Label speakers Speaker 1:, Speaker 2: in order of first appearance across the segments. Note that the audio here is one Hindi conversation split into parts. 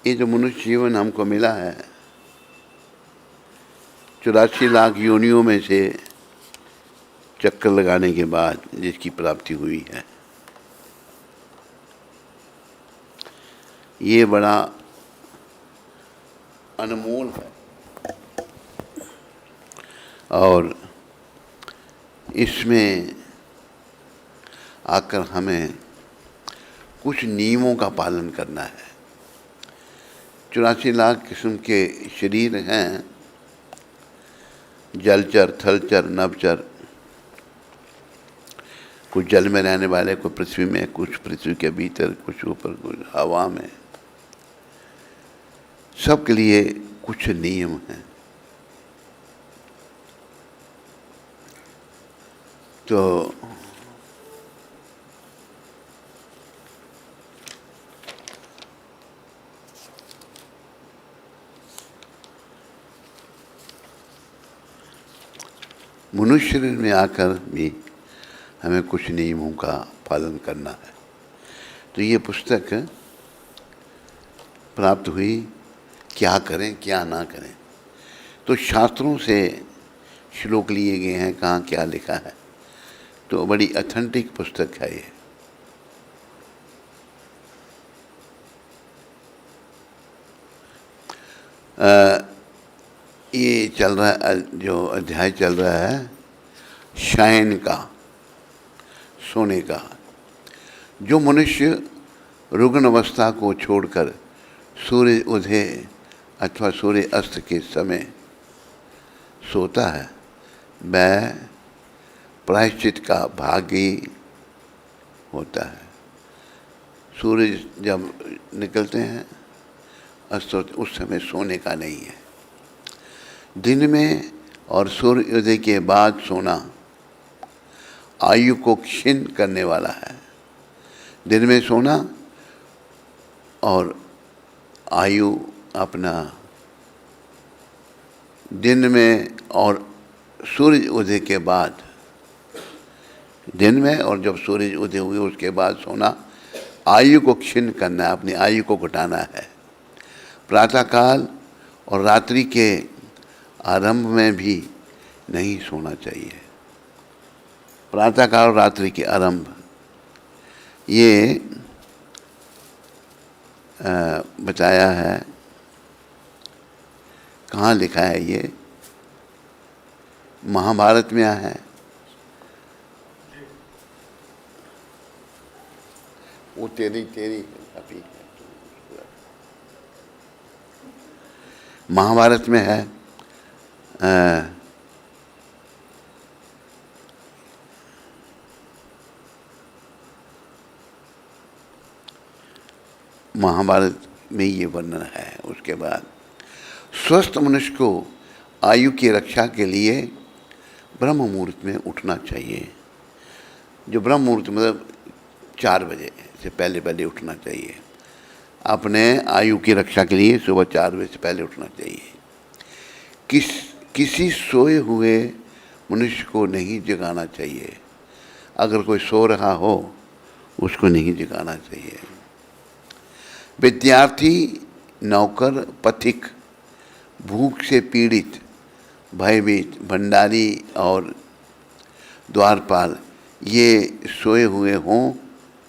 Speaker 1: ये जो मनुष्य जीवन हमको मिला है 84 लाख योनियों में से चक्कर लगाने के बाद जिसकी प्राप्ति हुई है, ये बड़ा अनमोल है। और इसमें आकर हमें कुछ नियमों का पालन करना है। 84 लाख किस्म के शरीर हैं, जलचर, थलचर, नभचर। कुछ जल में रहने वाले, कुछ पृथ्वी में, कुछ पृथ्वी के भीतर, कुछ ऊपर, कुछ हवा में। सबके लिए कुछ नियम हैं। तो मनुष्य शरीर में आकर भी हमें कुछ नियमों का पालन करना है। तो ये पुस्तक प्राप्त हुई, क्या करें क्या ना करें। तो शास्त्रों से श्लोक लिए गए हैं, कहाँ क्या लिखा है। तो बड़ी ऑथेंटिक पुस्तक है ये चल रहा है, जो अध्याय चल रहा है शयन का, सोने का। जो मनुष्य रुग्ण अवस्था को छोड़कर सूर्य उदय अथवा सूर्य अस्त के समय सोता है, वह प्रायश्चित का भागी होता है। सूर्य जब निकलते हैं अस्त होते, उस समय सोने का नहीं है। दिन में और सूर्योदय के बाद सोना आयु को क्षीण करने वाला है। दिन में सोना और आयु अपना, दिन में और सूर्य उदय के बाद, दिन में और जब सूर्य उदय हुए उसके बाद सोना आयु को क्षीण करना है, अपनी आयु को घटाना है। प्रातःकाल और रात्रि के आरंभ में भी नहीं सोना चाहिए। प्रातःकाल और रात्रि के आरंभ, ये बताया है। कहाँ लिखा है ये? महाभारत में है। वो तेरी अभी महाभारत में है। महाभारत में ये वर्णन है। उसके बाद स्वस्थ मनुष्य को आयु की रक्षा के लिए ब्रह्म मुहूर्त में उठना चाहिए। जो ब्रह्म मुहूर्त मतलब 4 बजे से पहले उठना चाहिए। अपने आयु की रक्षा के लिए सुबह 4 बजे से पहले उठना चाहिए। किसी सोए हुए मनुष्य को नहीं जगाना चाहिए। अगर कोई सो रहा हो उसको नहीं जगाना चाहिए। विद्यार्थी, नौकर, पथिक, भूख से पीड़ित, भयभीत, भंडारी और द्वारपाल ये सोए हुए हों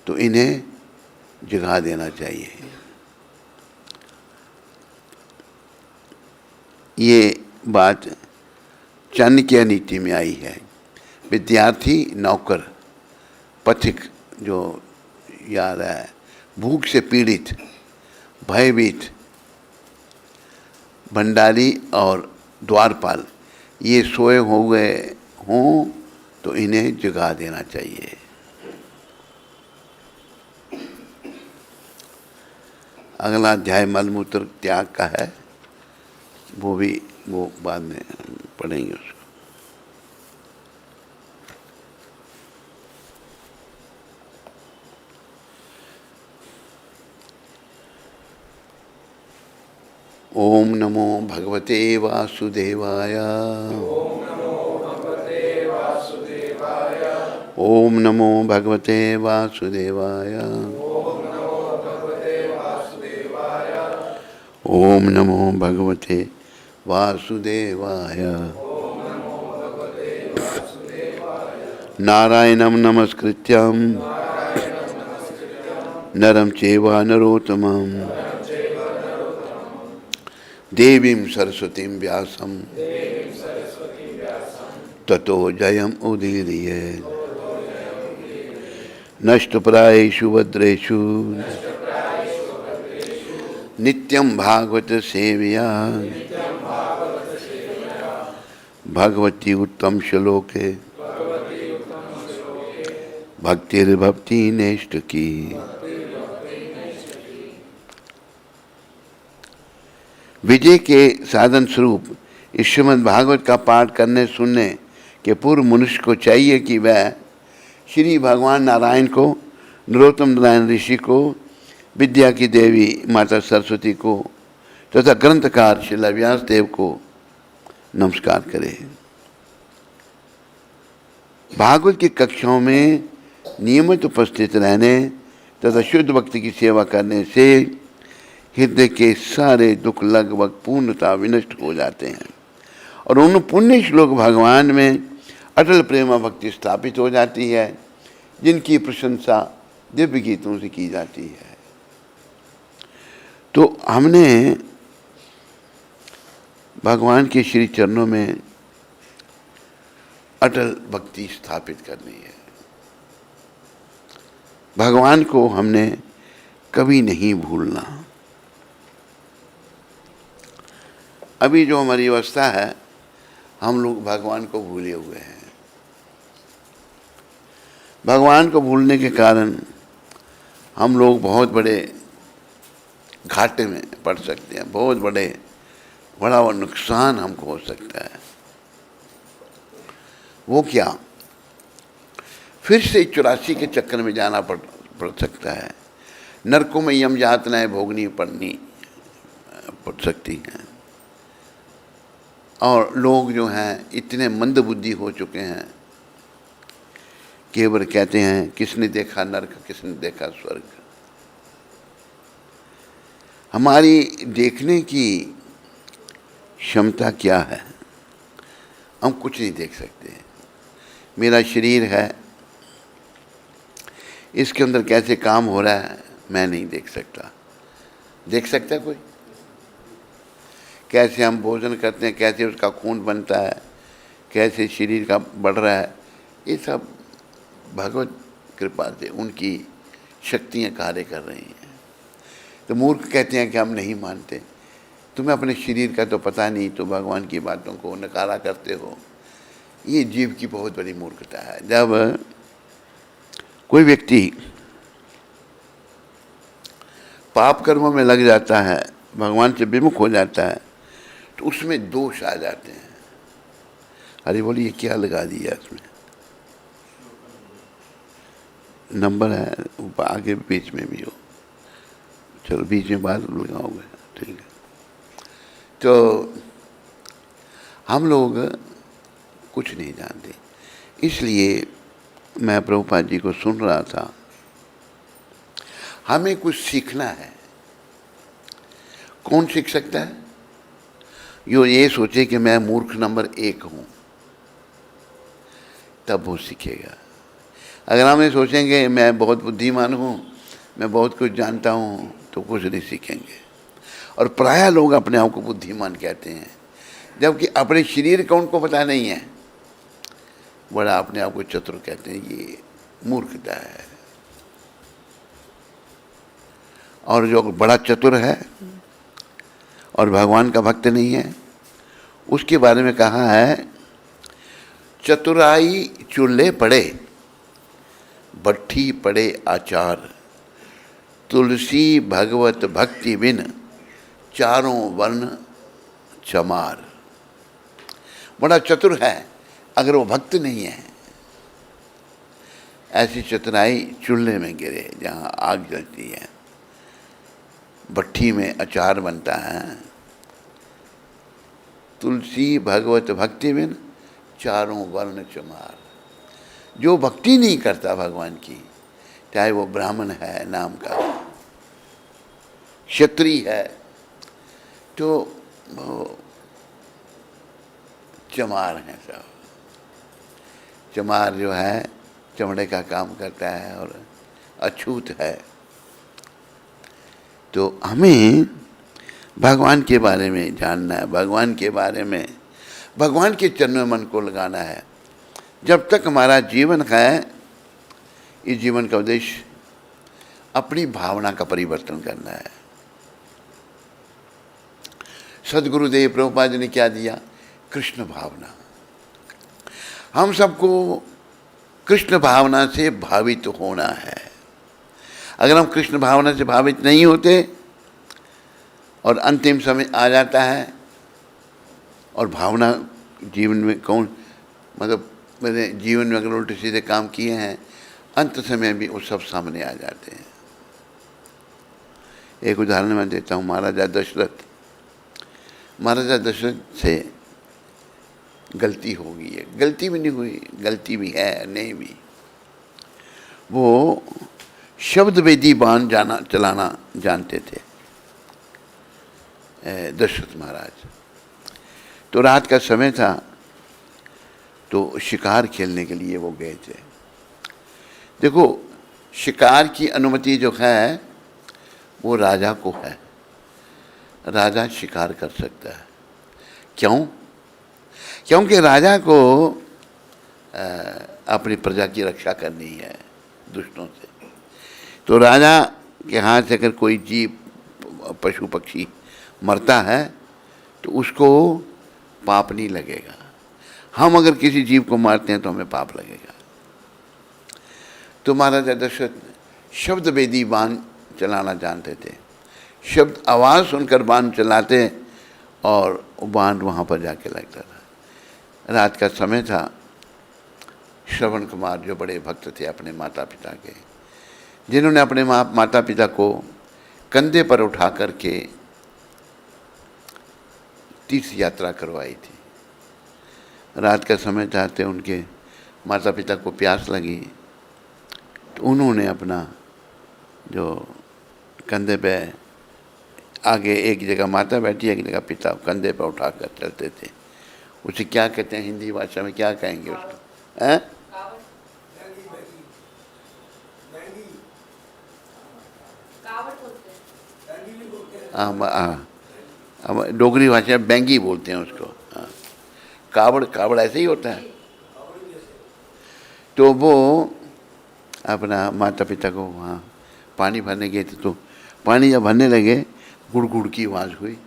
Speaker 1: तो इन्हें जगा देना चाहिए। ये बात चाणक्य नीति में आई है। विद्यार्थी, नौकर, पथिक जो याद है, भूख से पीड़ित, भयभीत, भंडारी और द्वारपाल ये सोए हुए हों तो इन्हें जगा देना चाहिए। अगला अध्याय मलमूत्र त्याग का है, वो बाद में पढ़ेंगे उसको। ओम नमो भगवते वासुदेवाय। ओम नमो भगवते वासुदेवाय। ओम नमो भगवते वासुदेवाय। नारायणं नमस्कृत्यं नरं चैव नरोत्तमं देवीं सरस्वतीं व्यासं ततो जयम् उदीरये। नष्टप्रायेषु भद्रेषु नित्यं भागवत सेवया भगवती उत्तम श्लोके भक्तिर्भक्ति नेष्ट की। विजय के साधन स्वरूप इस श्रीमद् भागवत का पाठ करने सुनने के पूर्व मनुष्य को चाहिए कि वह श्री भगवान नारायण को, नरोत्तम नारायण ऋषि को, विद्या की देवी माता सरस्वती को तथा ग्रंथकार श्री व्यास देव को नमस्कार करे। भागवत की कक्षाओं में नियमित उपस्थित रहने तथा शुद्ध भक्ति की सेवा करने से हृदय के सारे दुख लगभग पूर्णतः विनष्ट हो जाते हैं और उन पुण्य श्लोक भगवान में अटल प्रेमा भक्ति स्थापित हो जाती है, जिनकी प्रशंसा दिव्य गीतों से की जाती है। तो हमने भगवान के श्री चरणों में अटल भक्ति स्थापित करनी है। भगवान को हमने कभी नहीं भूलना। अभी जो हमारी अवस्था है, हम लोग भगवान को भूले हुए हैं। भगवान को भूलने के कारण हम लोग बहुत बड़े घाटे में पड़ सकते हैं, बहुत बड़ा नुकसान हमको हो सकता है। वो क्या? फिर से 84 के चक्कर में जाना पड़ सकता है। नरकों में यम यातनाएं भोगनी पड़ सकती हैं। और लोग जो हैं इतने मंदबुद्धि हो चुके हैं, केवल कहते हैं किसने देखा नरक, किसने देखा स्वर्ग। हमारी देखने की क्षमता क्या है? हम कुछ नहीं देख सकते। मेरा शरीर है, इसके अंदर कैसे काम हो रहा है मैं नहीं देख सकता। देख सकता है कोई? कैसे हम भोजन करते हैं, कैसे उसका खून बनता है, कैसे शरीर का बढ़ रहा है, ये सब भगवत कृपा से उनकी शक्तियाँ कार्य कर रही हैं। तो मूर्ख कहते हैं कि हम नहीं मानते। तुम्हें अपने शरीर का तो पता नहीं, तो भगवान की बातों को नकारा करते हो। ये जीव की बहुत बड़ी मूर्खता है। जब कोई व्यक्ति पाप कर्मों में लग जाता है, भगवान से विमुख हो जाता है, तो उसमें दोष आ जाते हैं। अरे बोलिए क्या लगा दिया इसमें? नंबर है आगे बीच में भी हो। चलो बीच में बात लगाओगे, ठीक है। तो हम लोग कुछ नहीं जानते। इसलिए मैं प्रभुपाद जी को सुन रहा था। हमें कुछ सीखना है। कौन सीख सकता है? जो ये सोचे कि मैं मूर्ख नंबर 1 हूँ, तब वो सीखेगा। अगर हम ये सोचेंगे मैं बहुत बुद्धिमान हूँ, मैं बहुत कुछ जानता हूँ, तो कुछ नहीं सीखेंगे। और प्रायः लोग अपने आप को बुद्धिमान कहते हैं, जबकि अपने शरीर का उनको पता नहीं है। बड़ा अपने आप को चतुर कहते हैं। ये मूर्खता है। और जो बड़ा चतुर है और भगवान का भक्त नहीं है, उसके बारे में कहा है, चतुराई चूल्हे पड़े, भट्ठी पड़े आचार, तुलसी भगवत भक्ति बिन चारों वर्ण चमार। बड़ा चतुर है, अगर वो भक्त नहीं है, ऐसी चतुराई चूल्हे में गिरे जहाँ आग जलती है, भट्ठी में अचार बनता है। तुलसी भगवत भक्ति बिन चारों वर्ण चमार। जो भक्ति नहीं करता भगवान की, चाहे वो ब्राह्मण है नाम का, क्षत्रिय है, तो वो चमार हैं सब। चमार जो है चमड़े का काम करता है और अछूत है। तो हमें भगवान के बारे में जानना है, भगवान के बारे में, भगवान के चरणों में मन को लगाना है। जब तक हमारा जीवन है, इस जीवन का उद्देश्य अपनी भावना का परिवर्तन करना है। सदगुरुदेव प्रभुपाद जी ने क्या दिया? कृष्ण भावना। हम सबको कृष्ण भावना से भावित होना है। अगर हम कृष्ण भावना से भावित नहीं होते और अंतिम समय आ जाता है और भावना जीवन में कौन, मतलब मैंने जीवन में अगर उल्टे सीधे काम किए हैं, अंत समय भी वो सब सामने आ जाते हैं। एक उदाहरण मैं देता हूँ। महाराजा दशरथ से गलती हो गई है, गलती भी नहीं हुई, गलती भी है नहीं भी। वो शब्द वेदी बाण चलाना जानते थे दशरथ महाराज। तो रात का समय था, तो शिकार खेलने के लिए वो गए थे। देखो, शिकार की अनुमति जो है वो राजा को है। राजा शिकार कर सकता है। क्यों? क्योंकि राजा को अपनी प्रजा की रक्षा करनी है दुष्टों से। तो राजा के हाथ से अगर कोई जीव, पशु पक्षी मरता है तो उसको पाप नहीं लगेगा। हम अगर किसी जीव को मारते हैं तो हमें पाप लगेगा। तो महाराजा दशरथ शब्द वेदी बाण चलाना जानते थे। शब्द आवाज़ सुनकर बाण चलाते और बाण वहाँ पर जाके लगता था। रात का समय था। श्रवण कुमार जो बड़े भक्त थे अपने माता पिता के, जिन्होंने अपने माता पिता को कंधे पर उठा करके तीर्थ यात्रा करवाई थी। रात का समय चाहते उनके माता पिता को प्यास लगी, तो उन्होंने अपना जो कंधे पे आगे एक जगह माता बैठी, एक जगह पिता कंधे पर उठा कर चलते थे। उसे क्या कहते हैं हिंदी भाषा में, क्या कहेंगे उसको? हैं? डोगरी भाषा में बैंगी बोलते हैं उसको। हाँ, कावड़ ऐसे ही होता है। तो वो अपना माता पिता को वहाँ पानी भरने गए थे। तो पानी जब भरने लगे, गुड़ गुड़ की आवाज़ हुई।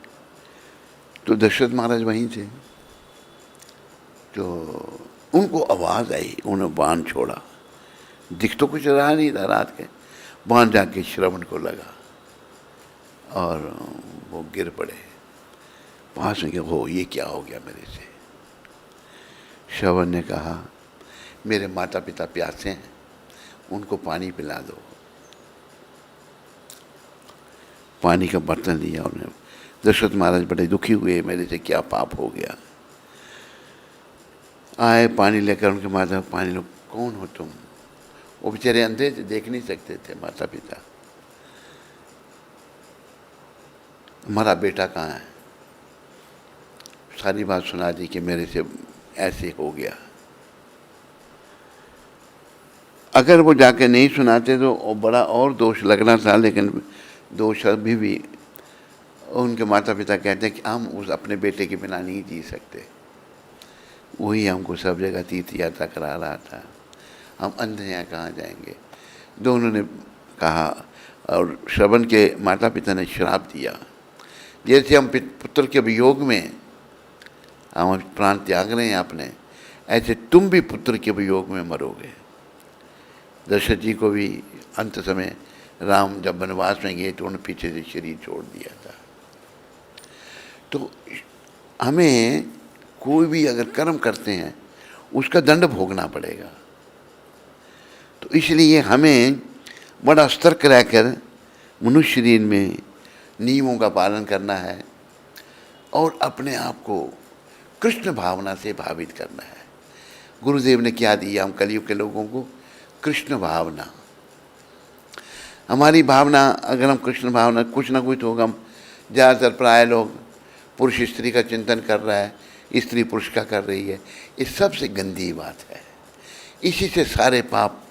Speaker 1: तो दशरथ महाराज वहीं थे। तो उनको आवाज़ आई, उन्होंने बाण छोड़ा। दिख तो कुछ रहा नहीं था रात के। बाण जाके श्रवण को लगा और वो गिर पड़े। पास में कि हो ये क्या हो गया मेरे से? श्रवण ने कहा, मेरे माता पिता प्यासे हैं, उनको पानी पिला दो। पानी का बर्तन दिया उन्हें। दशरथ महाराज बड़े दुखी हुए, मेरे से क्या पाप हो गया। आए पानी लेकर उनके माता, पानी लो। कौन हो तुम? वो बेचारे अंधे थे, देख नहीं सकते थे माता पिता। हमारा बेटा कहाँ है? सारी बात सुना दी कि मेरे से ऐसे हो गया। अगर वो जाके नहीं सुनाते तो बड़ा और दोष लगना था, लेकिन दोष अभी भी उनके माता पिता कहते हैं कि हम उस अपने बेटे के बिना नहीं जी सकते। वही हमको सब जगह तीर्थ यात्रा करा रहा था, हम अंधे हैं कहाँ जाएंगे। दोनों ने कहा और श्रवण के माता पिता ने श्राप दिया, जैसे हम पुत्र के वियोग में हम प्राण त्याग रहे हैं अपने, ऐसे तुम भी पुत्र के वियोग में मरोगे। दशरथ जी को भी अंत समय राम जब वनवास में गए तो उन्होंने पीछे से शरीर छोड़ दिया था। तो हमें कोई भी अगर कर्म करते हैं उसका दंड भोगना पड़ेगा। तो इसलिए हमें बड़ा सतर्क रहकर मनुष्य शरीर में नियमों का पालन करना है और अपने आप को कृष्ण भावना से भावित करना है। गुरुदेव ने क्या दिया हम कलयुग के लोगों को? कृष्ण भावना। हमारी भावना, अगर हम कृष्ण भावना, कुछ ना कुछ होगा। हम ज़्यादातर प्राय लोग पुरुष स्त्री का चिंतन कर रहा है, स्त्री पुरुष का कर रही है, ये सबसे गंदी बात है। इसी से सारे पाप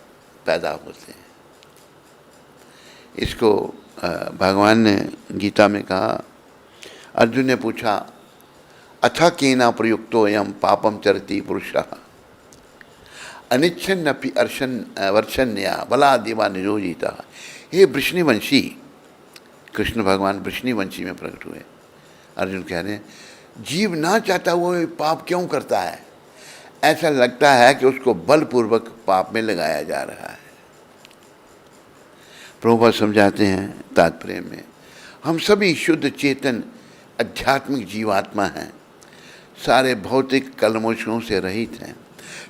Speaker 1: पैदा होते हैं। इसको भगवान ने गीता में कहा, अर्जुन ने पूछा, अथ केना प्रयुक्तो यम पापम चरति पुरुषः अनिच्छन्नपि वर्षन्या बलादिवा निरोजिता। हे वृष्णिवंशी, कृष्ण भगवान वृष्णिवंशी में प्रकट हुए। अर्जुन कह रहे हैं, जीव ना चाहता हुआ पाप क्यों करता है? ऐसा लगता है कि उसको बलपूर्वक पाप में लगाया जा रहा है। प्रभुपाद समझाते हैं तात्पर्य में, हम सभी शुद्ध चेतन आध्यात्मिक जीवात्मा हैं, सारे भौतिक कलमोशों से रहित हैं,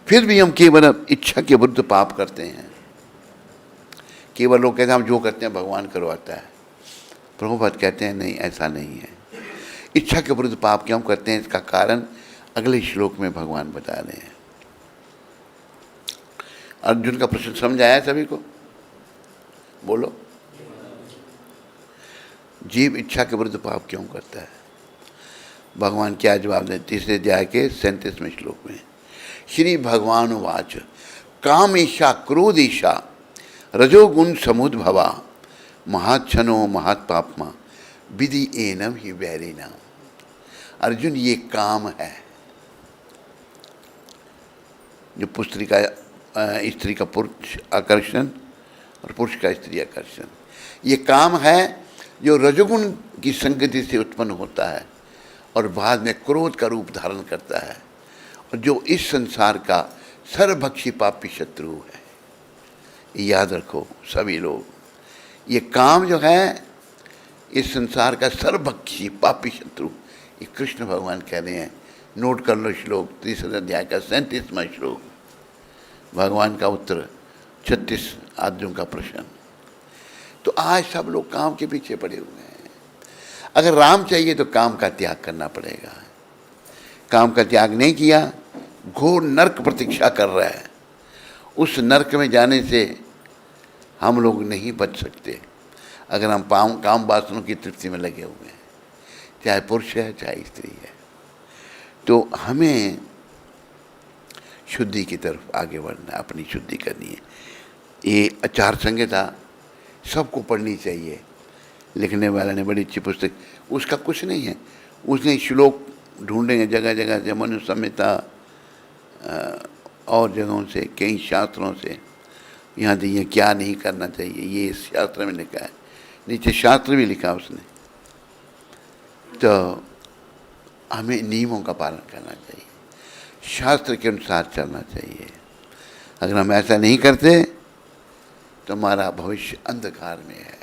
Speaker 1: फिर भी हम केवल इच्छा के विरुद्ध पाप करते हैं। केवल लोग कहते हैं हम जो करते हैं भगवान करवाता है। प्रभुपाद कहते हैं नहीं, ऐसा नहीं है। इच्छा के विरुद्ध पाप क्यों करते हैं, इसका कारण अगले श्लोक में भगवान बता रहे हैं। अर्जुन का प्रश्न समझ आया सभी को? बोलो, जीव इच्छा के विरुद्ध पाप क्यों करता है? भगवान क्या जवाब दें? तीसरे अध्याय के 37वें श्लोक में, श्री भगवान वाच काम ईशा क्रोध ईशा रजोगुण समुद्भवा महाच्छनो महात्पापमा विधि एनम ही वैरिना। अर्जुन, ये काम है जो पुत्री का स्त्री का पुरुष आकर्षण और पुरुष का स्त्री आकर्षण, ये काम है जो रजोगुण की संगति से उत्पन्न होता है और बाद में क्रोध का रूप धारण करता है, और जो इस संसार का सर्वभक्षी पापी शत्रु है। याद रखो सभी लोग, ये काम जो है इस संसार का सर्वभक्षी पापी शत्रु, ये कृष्ण भगवान कह रहे हैं। नोट कर लो श्लोक, तीसरे अध्याय का 37वां श्लोक, भगवान का उत्तर 36 आदमियों का प्रश्न। तो आज सब लोग काम के पीछे पड़े हुए हैं। अगर राम चाहिए तो काम का त्याग करना पड़ेगा। काम का त्याग नहीं किया, घोर नरक प्रतीक्षा कर रहा है। उस नरक में जाने से हम लोग नहीं बच सकते अगर हम काम वासनों की तृप्ति में लगे हुए हैं, चाहे पुरुष है चाहे स्त्री है। तो हमें शुद्धि की तरफ आगे बढ़ना है, अपनी शुद्धि करनी है। ये आचार संहिता सबको पढ़नी चाहिए। लिखने वाले ने बड़ी अच्छी पुस्तक, उसका कुछ नहीं है, उसने श्लोक ढूंढेंगे जगह जगह से, मनु संहिता और जगहों से, कई शास्त्रों से, यहाँ दिए क्या नहीं करना चाहिए, ये इस शास्त्र में लिखा है। नीचे शास्त्र भी लिखा उसने। तो हमें नियमों का पालन करना चाहिए, शास्त्र के अनुसार चलना चाहिए। अगर हम ऐसा नहीं करते तो हमारा भविष्य अंधकार में है।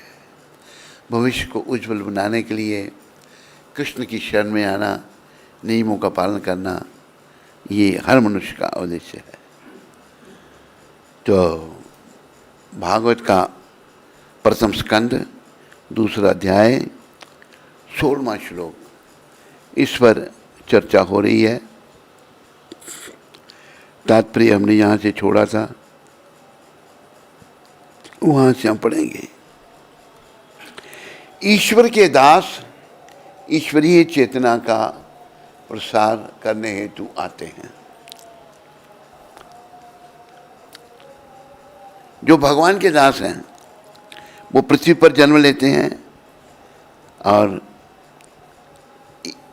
Speaker 1: भविष्य को उज्जवल बनाने के लिए कृष्ण की शरण में आना, नियमों का पालन करना, ये हर मनुष्य का उद्देश्य है। तो भागवत का प्रथम स्कंद दूसरा अध्याय 16वां श्लोक, इस पर चर्चा हो रही है। तात्पर्य हमने यहाँ से छोड़ा था, वहाँ से हम पढ़ेंगे। ईश्वर के दास ईश्वरीय चेतना का प्रसार करने हेतु आते हैं। जो भगवान के दास हैं वो पृथ्वी पर जन्म लेते हैं और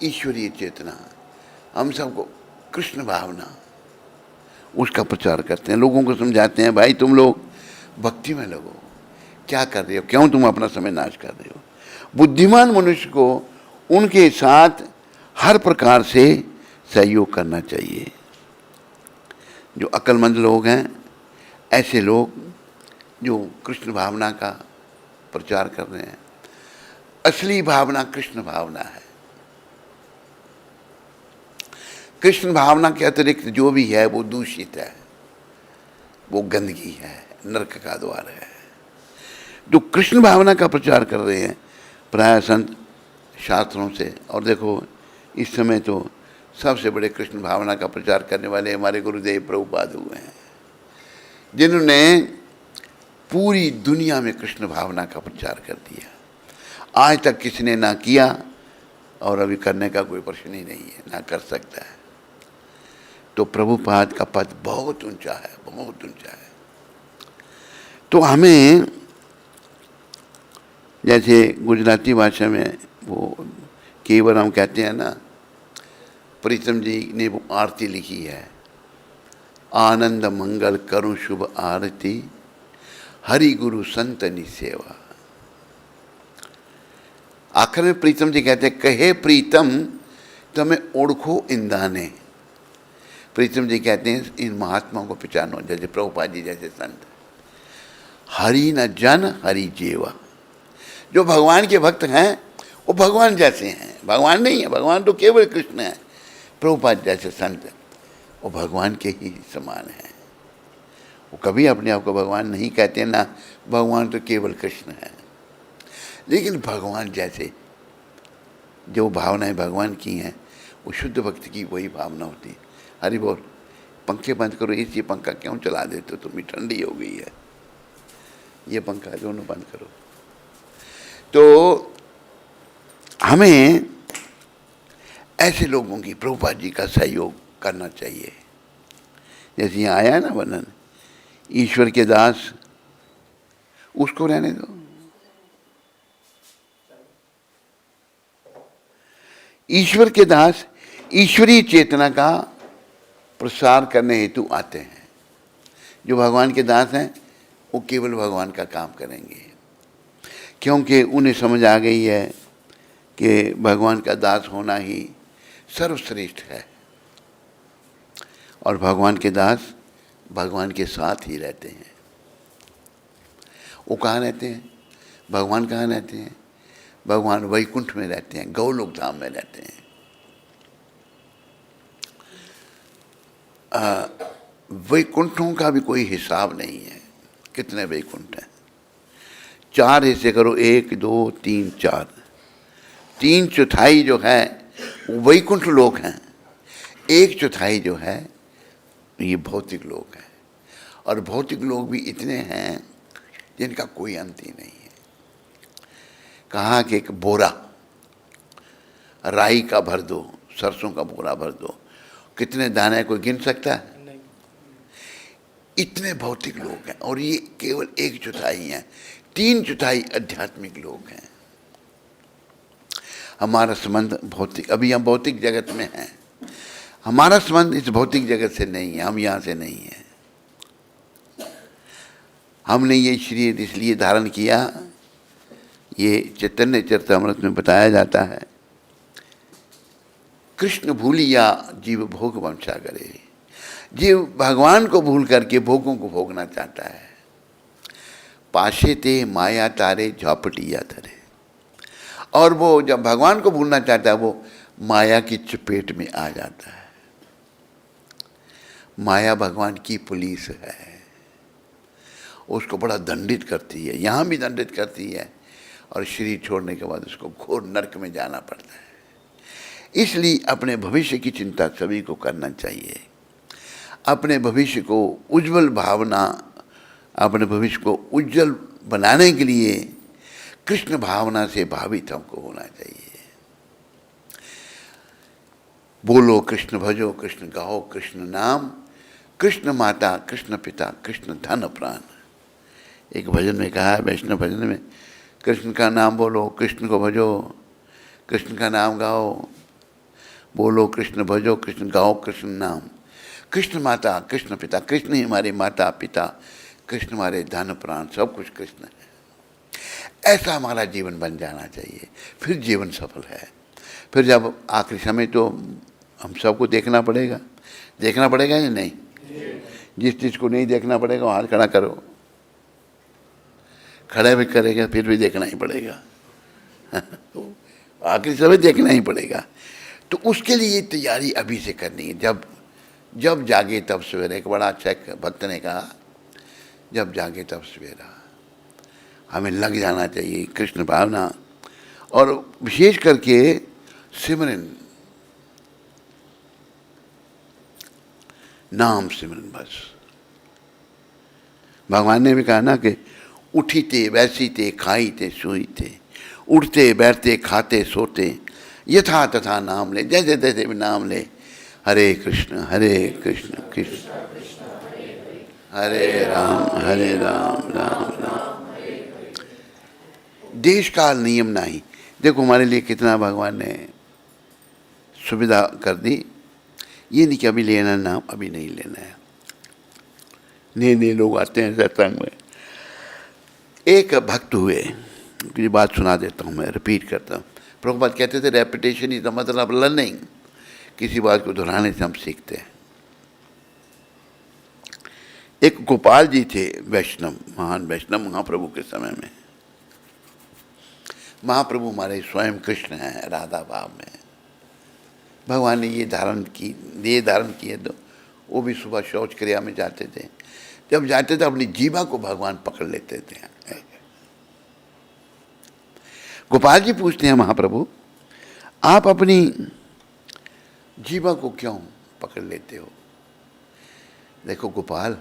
Speaker 1: ईश्वरीय चेतना, हम सबको कृष्ण भावना, उसका प्रचार करते हैं। लोगों को समझाते हैं, भाई तुम लोग भक्ति में लगो, क्या कर रहे हो, क्यों तुम अपना समय नाश कर रहे हो। बुद्धिमान मनुष्य को उनके साथ हर प्रकार से सहयोग करना चाहिए। जो अक्लमंद लोग हैं, ऐसे लोग जो कृष्ण भावना का प्रचार कर रहे हैं, असली भावना कृष्ण भावना है। कृष्ण भावना के अतिरिक्त जो भी है वो दूषित है, वो गंदगी है, नरक का द्वार है। जो कृष्ण भावना का प्रचार कर रहे हैं प्राय संत शास्त्रों से, और देखो इस समय तो सबसे बड़े कृष्ण भावना का प्रचार करने वाले हमारे गुरुदेव प्रभुपाद हुए हैं, जिन्होंने पूरी दुनिया में कृष्ण भावना का प्रचार कर दिया। आज तक किसी ने ना किया और अभी करने का कोई प्रश्न ही नहीं है, ना कर सकता है। तो प्रभुपाद का पद बहुत ऊंचा है, बहुत ऊंचा है। तो हमें जैसे गुजराती भाषा में वो केवल हम कहते हैं ना, प्रीतम जी ने वो आरती लिखी है, आनंद मंगल करूं शुभ आरती, हरि गुरु संतनि सेवा। आखिर में प्रीतम जी कहते हैं, कहे प्रीतम तुम्हें ओढ़खो इंदाने। प्रीतम जी कहते हैं इन महात्माओं को पहचानो, जैसे प्रभुपाद जी जैसे संत। हरि न जन हरि जेवा, जो भगवान के भक्त हैं वो भगवान जैसे हैं, भगवान नहीं है, भगवान तो केवल कृष्ण है। प्रभुपाद जैसे संत वो भगवान के ही समान हैं। वो कभी अपने आप को भगवान नहीं कहते ना, भगवान तो केवल कृष्ण है। लेकिन भगवान जैसे जो भावनाएं भगवान की हैं, वो शुद्ध भक्त की वही भावना होती है। हरि बोल, पंखे बंद करो, ये पंखा क्यों चला देते हो, तुम्हें ठंडी हो गई है, ये पंखा दोनों बंद करो। तो हमें ऐसे लोगों की, प्रभुपाद जी का सहयोग करना चाहिए। जैसे यहाँ आया है ना वर्णन, ईश्वर के दास, उसको रहने दो। ईश्वर के दास ईश्वरीय चेतना का प्रसार करने हेतु आते हैं। जो भगवान के दास हैं वो केवल भगवान का काम करेंगे, क्योंकि उन्हें समझ आ गई है कि भगवान का दास होना ही सर्वश्रेष्ठ है। और भगवान के दास भगवान के साथ ही रहते हैं। वो कहाँ रहते हैं? भगवान कहाँ रहते हैं? भगवान वैकुंठ में रहते हैं, गौलोक धाम में रहते हैं। वैकुंठों का भी कोई हिसाब नहीं है, कितने वैकुंठ हैं। 4 हिस्से करो, 1 2 3 4, 3/4 जो है वो वैकुंठ लोक हैं, 1/4 जो है ये भौतिक लोक है। और भौतिक लोग भी इतने हैं जिनका कोई अंत ही नहीं है। कहा कि एक बोरा राई का भर दो, सरसों का बोरा भर दो, कितने दाने कोई गिन सकता है? नहीं। इतने भौतिक लोग हैं, और ये केवल 1/4 हैं। 3/4 आध्यात्मिक लोग हैं। हमारा संबंध भौतिक, अभी हम भौतिक जगत में हैं, हमारा संबंध इस भौतिक जगत से नहीं है, हम यहाँ से नहीं हैं। हमने ये शरीर इसलिए धारण किया, ये चैतन्य चरितामृत में बताया जाता है, कृष्ण भूलिया जीव भोग वंशा करे। जीव भगवान को भूल करके भोगों को भोगना चाहता है। पाशे ते माया तारे झौपटिया धरे। और वो जब भगवान को भूलना चाहता है, वो माया की चपेट में आ जाता है। माया भगवान की पुलिस है, उसको बड़ा दंडित करती है, यहाँ भी दंडित करती है, और शरीर छोड़ने के बाद उसको घोर नरक में जाना पड़ता है। इसलिए अपने भविष्य की चिंता सभी को करना चाहिए। अपने भविष्य को उज्जवल भावना, अपने भविष्य को उज्जवल बनाने के लिए कृष्ण भावना से भावित हमको होना चाहिए। बोलो कृष्ण भजो कृष्ण गाओ कृष्ण नाम, कृष्ण माता कृष्ण पिता कृष्ण धन प्राण। एक भजन में कहा है, वैष्णव भजन में, कृष्ण का नाम बोलो, कृष्ण को भजो, कृष्ण का नाम गाओ, बोलो कृष्ण भजो कृष्ण गाओ कृष्ण नाम, कृष्ण माता कृष्ण पिता, कृष्ण ही हमारे माता पिता, कृष्ण हमारे धन प्राण, सब कुछ कृष्ण है। ऐसा हमारा जीवन बन जाना चाहिए, फिर जीवन सफल है। फिर जब आखिरी समय तो हम सबको देखना पड़ेगा, देखना पड़ेगा या नहीं? जिस चीज़ को नहीं देखना पड़ेगा हाथ खड़ा करो, खड़ा भी करेगा फिर भी देखना ही पड़ेगा। तो आखिरी समय देखना ही पड़ेगा। तो उसके लिए तैयारी अभी से करनी है। जब जागे तब सवेरा। एक बड़ा अच्छा भक्त ने कहा, जब जागे तब सवेरा। हमें लग जाना चाहिए कृष्ण भावना, और विशेष करके सिमरन, नाम सिमरन बस। भगवान ने भी कहा ना कि उठी थे बैसी थे खाई थे सोई थे, उठते बैठते खाते सोते, यथा तथा नाम ले, जैसे तैसे भी नाम ले। हरे कृष्ण कृष्ण हरे राम राम राम। देश काल नियम नहीं। देखो हमारे लिए कितना भगवान ने सुविधा कर दी। ये नहीं कि अभी लेना नाम, अभी नहीं लेना है। नए लोग आते हैं सत्संग में। एक भक्त हुए, ये बात सुना देता हूँ, मैं रिपीट करता हूँ। प्रभुपाद कहते थे repetition is the mother of learning. किसी बात को दोहराने से हम सीखते हैं। एक गोपाल जी थे, वैष्णव, महान वैष्णव महाप्रभु के समय में। महाप्रभु हमारे स्वयं कृष्ण हैं, राधा भाव में। भगवान ने ये धारण किए तो वो भी सुबह शौच क्रिया में जाते थे। जब जाते थे अपनी जीवा को भगवान पकड़ लेते थे। गोपाल जी पूछते हैं महाप्रभु, आप अपनी जीवा को क्यों पकड़ लेते हो? देखो गोपाल,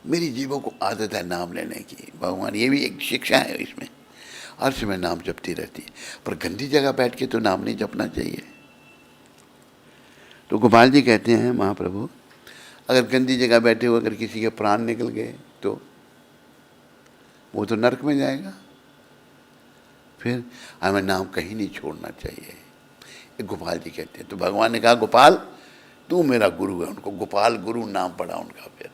Speaker 1: मेरी जीवा को आदत है नाम लेने की। भगवान, ये भी एक शिक्षा है इसमें। हर समय नाम जपती रहती है, पर गंदी जगह बैठ के तो नाम नहीं जपना चाहिए। तो गोपाल जी कहते हैं, महाप्रभु अगर गंदी जगह बैठे हो, अगर किसी के प्राण निकल गए तो वो तो नरक में जाएगा। फिर हमें नाम कहीं नहीं छोड़ना चाहिए। एक गोपाल जी कहते हैं। तो भगवान ने कहा, गोपाल तू मेरा गुरु है। उनको गोपाल गुरु नाम पड़ा उनका। फिर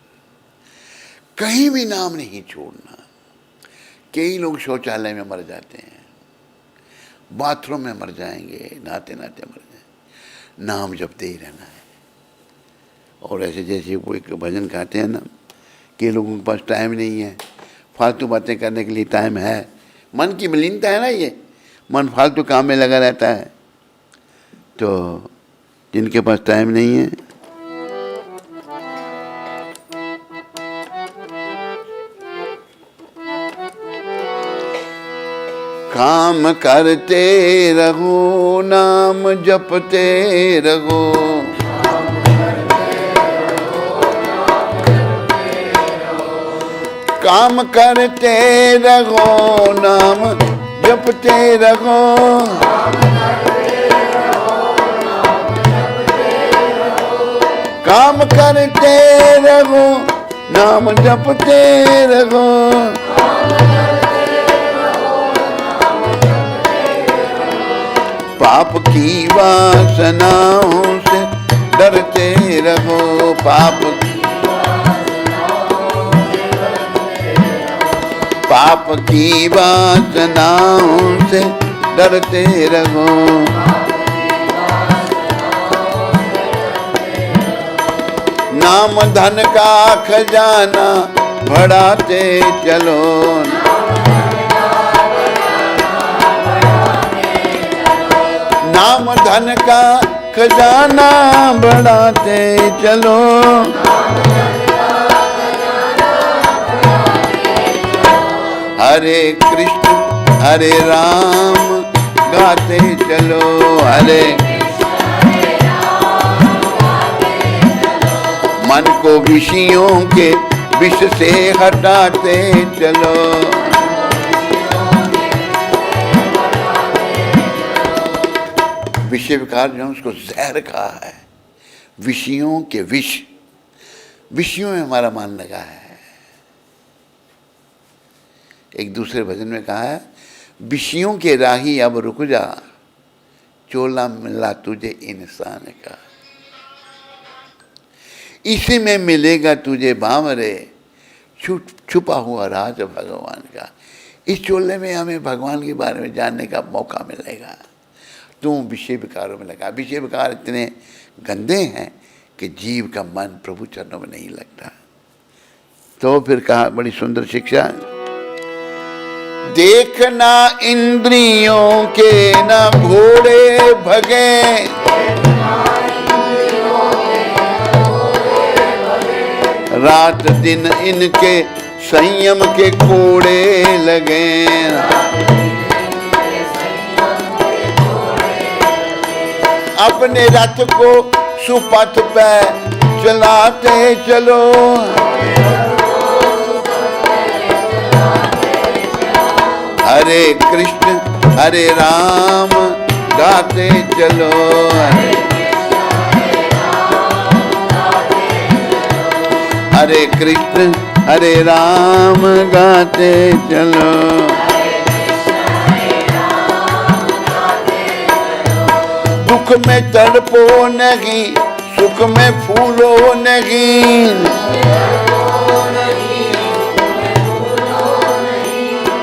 Speaker 1: कहीं भी नाम नहीं छोड़ना। कई लोग शौचालय में मर जाते हैं, बाथरूम में मर जाएंगे, नहाते नहाते मर जाएंगे। नाम जपते ही रहना है। और ऐसे जैसे वो एक भजन गाते हैं ना, कि लोगों के पास टाइम नहीं है, फालतू बातें करने के लिए टाइम है। मन की मलिनता है ना, ये मन फालतू काम में लगा रहता है। तो जिनके पास टाइम नहीं है, काम करते रहो, नाम जपते रहो। काम करते रहो, नाम जपते रहो। काम करते रहो, नाम जपते रहो। पाप की वासनाओं से डरते रहो। पाप की वासनाओं से डरते रहो। नाम धन का खजाना बढ़ाते चलो। नाम धन का खजाना बढ़ाते चलो। हरे कृष्ण हरे राम गाते चलो। हरे मन को विषयों के विष से हटाते चलो। विषय विकार जो है उसको जहर कहा है। विषयों के विष, विषयों में हमारा मन लगा है। एक दूसरे भजन में कहा है, विषयों के राही अब रुक जा, चोला मिला तुझे इंसान का। इसी में मिलेगा तुझे बामरे, छुपा हुआ राज भगवान का। इस चोले में हमें भगवान के बारे में जानने का मौका मिलेगा। तुम विषय विकारों में लगा। विषय विकार इतने गंदे हैं कि जीव का मन प्रभु चरणों में नहीं लगता। तो फिर कहा, बड़ी सुंदर शिक्षा, देखना इंद्रियों के न घोड़े भगे। रात दिन इनके संयम के कोड़े लगे। अपने रथ को सुपथ पे चलाते चलो। हरे कृष्ण हरे राम गाते चलो, हरे कृष्ण हरे राम गाते चलो। दुख में तड़पो नहीं, सुख में फूलो नहीं,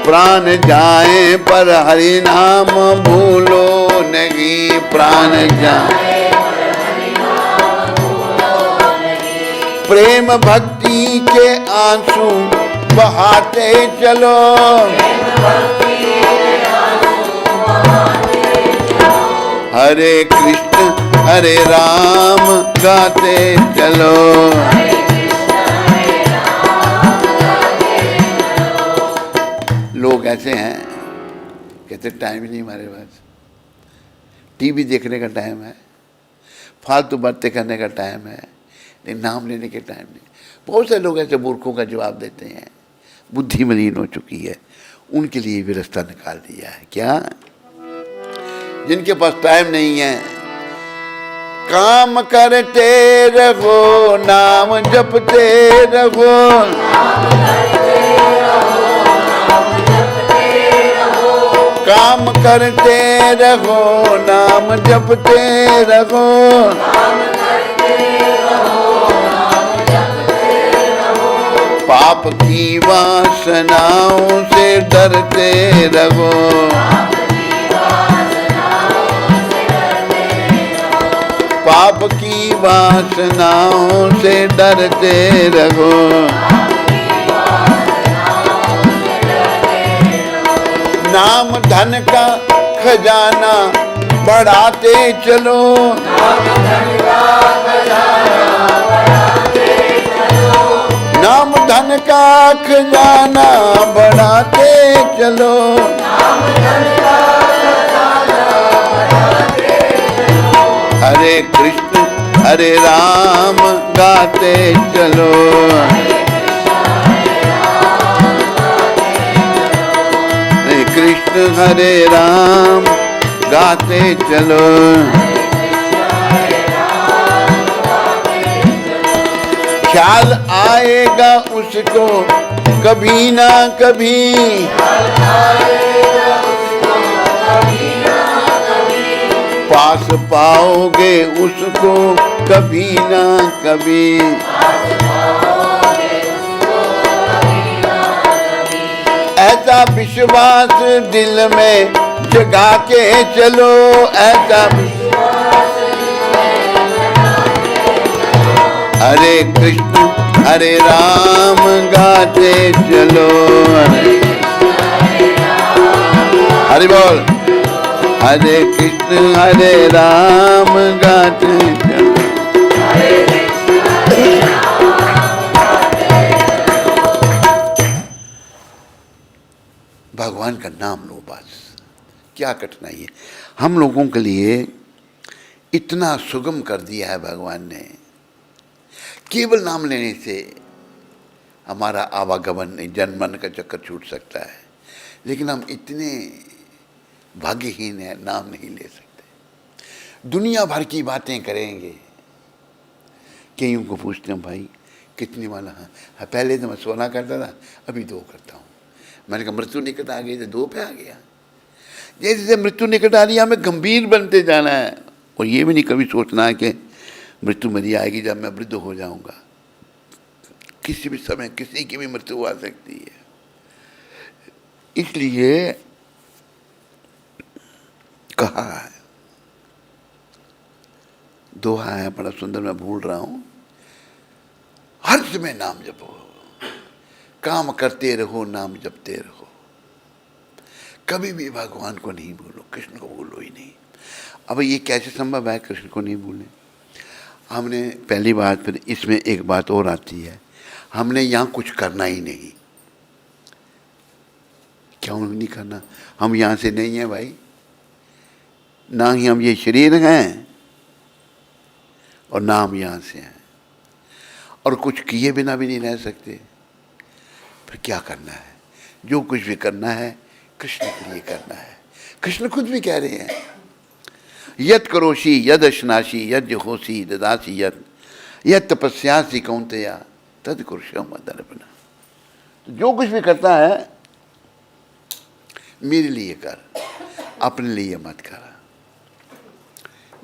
Speaker 1: प्राण जाए पर हरि नाम भूलो नहीं, प्राण जाए प्रेम भक्ति के आंसू बहाते चलो, हरे कृष्ण हरे राम गाते चलो। लोग ऐसे हैं कहते टाइम ही नहीं हमारे पास, टीवी देखने का टाइम है, फालतू बातें करने का टाइम है, लेकिन नाम लेने के टाइम नहीं। बहुत से लोग ऐसे मूर्खों का जवाब देते हैं, बुद्धि मलिन हो चुकी है, उनके लिए भी रास्ता निकाल दिया है। क्या? जिनके पास टाइम नहीं है, काम करते रहो, नाम जपते रहो, काम करते रहो, नाम जपते रहो, पाप की वासनाओं से डरते रहो, पाप की वासनाओं से डरते रहो, नाम धन का खजाना बढ़ाते चलो, नाम धन का खजाना बढ़ाते चलो, हरे कृष्ण हरे राम गाते चलो, हरे कृष्ण हरे राम गाते चलो। ख्याल आएगा उसको कभी ना कभी, पास पाओगे उसको कभी ना कभी, ऐसा विश्वास दिल में जगा के चलो, ऐसा हरे कृष्ण हरे राम गाते चलो, हरि बोल, हरे कृष्ण हरे राम गाते चलो। भगवान का नाम लो बस, क्या कठिनाई है। हम लोगों के लिए इतना सुगम कर दिया है भगवान ने, केवल नाम लेने से हमारा आवागमन जन मन का चक्कर छूट सकता है, लेकिन हम इतने भाग्यहीन हैं, नाम नहीं ले सकते। दुनिया भर की बातें करेंगे, कईयों को पूछते हैं भाई कितनी वाला है, पहले तो मैं 16 करता था, अभी 2 करता हूँ। मैंने कहा मृत्यु निकट आ गई तो 2 पे आ गया। जैसे जैसे मृत्यु निकट आ रही है, हमें गंभीर बनते जाना है, और ये भी नहीं कभी सोचना है कि मृत्यु मेरी आएगी जब मैं वृद्ध हो जाऊंगा। किसी भी समय किसी की भी मृत्यु आ सकती है। इसलिए कहा है, दोहा है बड़ा सुंदर, मैं भूल रहा हूं, हर समय नाम जपो, काम करते रहो, नाम जपते रहो, कभी भी भगवान को नहीं भूलो, कृष्ण को भूलो ही नहीं। अब ये कैसे संभव है कृष्ण को नहीं भूलें? हमने पहली बात, फिर इसमें एक बात और आती है, हमने यहाँ कुछ करना ही नहीं। क्यों नहीं करना? हम यहाँ से नहीं हैं भाई, ना ही हम ये शरीर हैं और ना हम यहाँ से हैं, और कुछ किए बिना भी नहीं रह सकते। फिर क्या करना है? जो कुछ भी करना है कृष्ण के लिए करना है। कृष्ण खुद भी कह रहे हैं, यत करोषि यद अश्नासी यद जुहोसी ददासी यत तपस्यासी कौन्तेया तद कुरुषो मदर्पणा। तो जो कुछ भी करता है मेरे लिए कर, अपने लिए मत कर।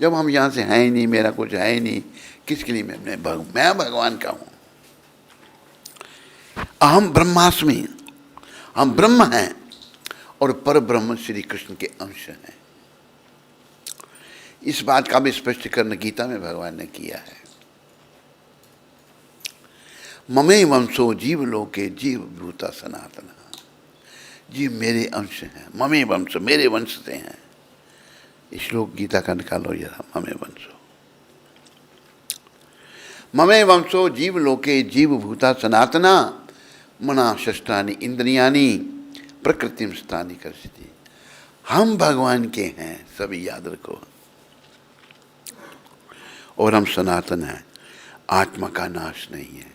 Speaker 1: जब हम यहाँ से हैं ही नहीं, मेरा कुछ है ही नहीं, किसके लिए मैं भगवान का हूँ। अहम ब्रह्मास्मि, हम ब्रह्म हैं और पर ब्रह्म श्री कृष्ण के अंश हैं। इस बात का भी स्पष्टीकरण गीता में भगवान ने किया है। ममे वंशो जीव लोके जीव भूता सनातना, जीव मेरे अंश हैं। ममे वंश, मेरे वंश से हैं। श्लोक गीता का निकालो जरा, ममे वंशो। ममे वंशो जीव लोके जीव भूता सनातना मना शस्त्राणि इंद्रियाणि प्रकृतिम स्थानी कर्षति। हम भगवान के हैं, सभी याद रखो। और हम सनातन हैं, आत्मा का नाश नहीं है।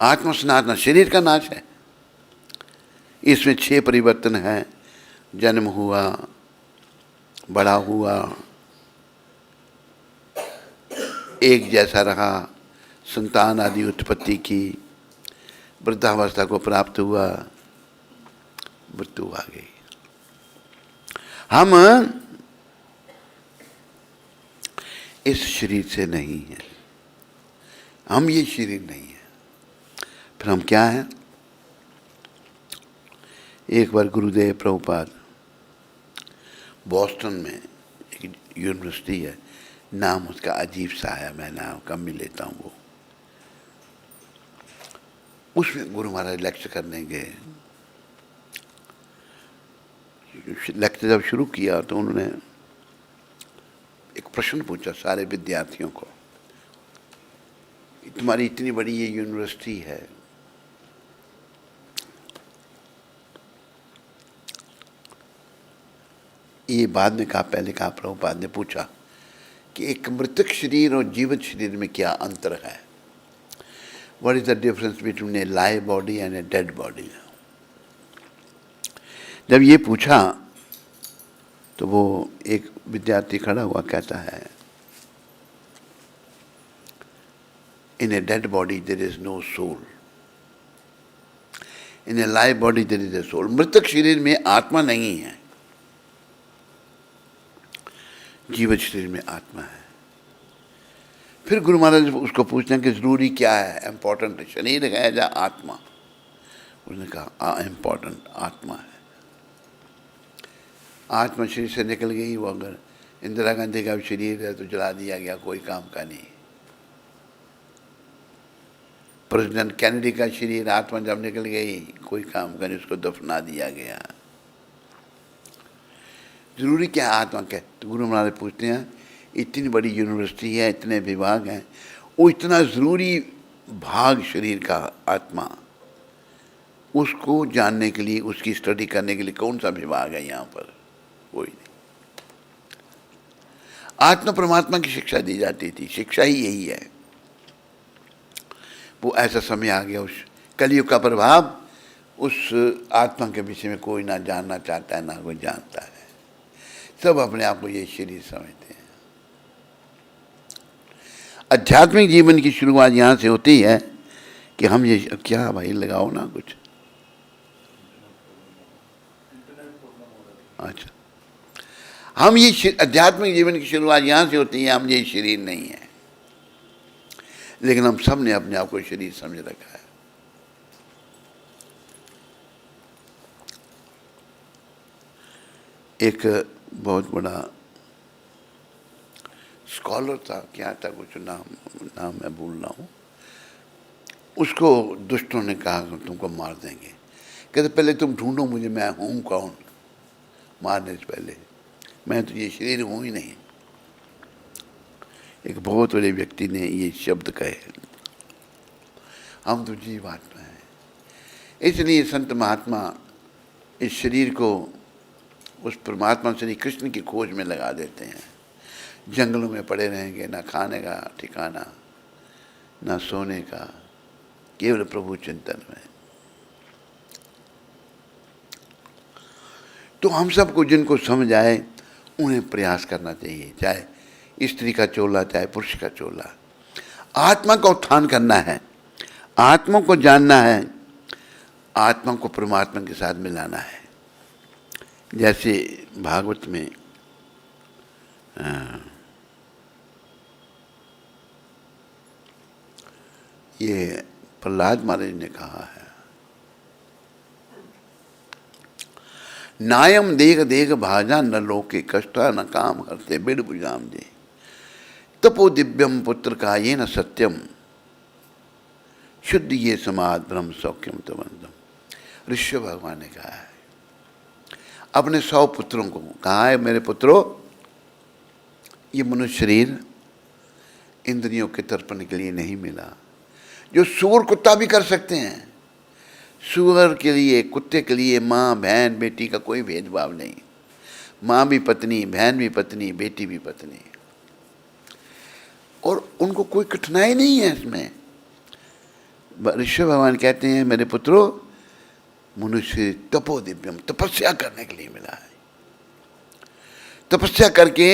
Speaker 1: आत्मा सनातन, शरीर का नाश है। इसमें 6 परिवर्तन है। जन्म हुआ, बड़ा हुआ, एक जैसा रहा, संतान आदि उत्पत्ति की, वृद्धावस्था को प्राप्त हुआ, मृत्यु आ गई। हम इस शरीर से नहीं है, हम ये शरीर नहीं है। फिर हम क्या हैं? एक बार गुरुदेव प्रभुपाद बॉस्टन में एक यूनिवर्सिटी है, नाम उसका अजीब सा है, मैं नाम कम भी लेता हूँ वो। उसमें गुरु महाराज लेक्चर करने गए। लेक्चर जब शुरू किया तो उन्होंने एक प्रश्न पूछा सारे विद्यार्थियों को, तुम्हारी इतनी बड़ी ये यूनिवर्सिटी है, ये बाद में कहा, पहले कहा प्रभुपाद ने पूछा कि एक मृतक शरीर और जीवित शरीर में क्या अंतर है? What is the difference between a live body and a dead body? जब ये पूछा तो वो एक विद्यार्थी खड़ा हुआ कहता है, In a dead body there is no soul. In a live body there is a soul. मृतक शरीर में आत्मा नहीं है, जीवित शरीर में आत्मा है। फिर गुरु महाराज उसको पूछने कि जरूरी क्या है, इम्पोर्टेंट शरीर है या आत्मा? उसने कहा इम्पोर्टेंट आत्मा है। आत्मा शरीर से निकल गई, वो अगर इंदिरा गांधी का शरीर है तो जला दिया गया, कोई काम का नहीं। प्रेसिडेंट कैनेडी का शरीर, आत्मा जब निकल गई कोई काम का नहीं, उसको दफना दिया गया। जरूरी क्या आत्मा क्या? तो गुरु महाराज पूछते हैं, इतनी बड़ी यूनिवर्सिटी है, इतने विभाग हैं, वो इतना ज़रूरी भाग शरीर का आत्मा, उसको जानने के लिए, उसकी स्टडी करने के लिए कौन सा विभाग है यहाँ पर? कोई नहीं। आत्मा परमात्मा की शिक्षा दी जाती थी, शिक्षा ही यही है। वो ऐसा समय आ गया, उस कलयुग का प्रभाव, उस आत्मा के विषय में कोई ना जानना चाहता है, ना कोई जानता है। सब अपने आप को ये शरीर समझते हैं। आध्यात्मिक जीवन की शुरुआत यहाँ से होती है कि हम ये क्या भाई लगाओ ना कुछ। अच्छा, हम ये आध्यात्मिक जीवन की शुरुआत यहाँ से होती है। हम ये शरीर नहीं है, लेकिन हम सब ने अपने आप को शरीर समझ रखा है। एक बहुत बड़ा स्कॉलर था, क्या था कुछ नाम मैं भूल रहा हूँ। उसको दुष्टों ने कहा तुमको मार देंगे। कहते पहले तुम ढूंढो मुझे, मैं हूँ कौन, मारने से पहले। मैं तो ये शरीर हूँ ही नहीं। एक बहुत बड़े व्यक्ति ने ये शब्द कहे, हम तो जीवात्मा हैं। इसलिए संत महात्मा इस शरीर को उस परमात्मा श्री कृष्ण की खोज में लगा देते हैं। जंगलों में पड़े रहेंगे, ना खाने का ठिकाना, ना सोने का, केवल प्रभु चिंतन में। तो हम सबको जिनको समझ आए उन्हें प्रयास करना चाहिए, चाहे स्त्री का चोला चाहे पुरुष का चोला। आत्मा का उत्थान करना है, आत्मा को जानना है, आत्मा को परमात्मा के साथ मिलाना है। जैसे भागवत में ये प्रहलाद महाराज ने कहा है, नायम देख देख भाजा न लोके कष्टा न काम हरते बिड़ बुझाम दे तपो दिव्यम पुत्र का ये न सत्यम शुद्ध ये समाज ब्रह्म सौख्यम तबंधम। ऋषि भगवान ने कहा है अपने 100 पुत्रों को, कहा है मेरे पुत्रों, ये मनुष्य शरीर इंद्रियों के तर्पण के लिए नहीं मिला, जो सूअर कुत्ता भी कर सकते हैं। सूअर के लिए, कुत्ते के लिए माँ बहन बेटी का कोई भेदभाव नहीं, माँ भी पत्नी, बहन भी पत्नी, बेटी भी पत्नी, और उनको कोई कठिनाई नहीं है इसमें। ऋषि भगवान कहते हैं मेरे पुत्रों, मनुष्य तपो दिव्यम, तपस्या करने के लिए मिला है, तपस्या करके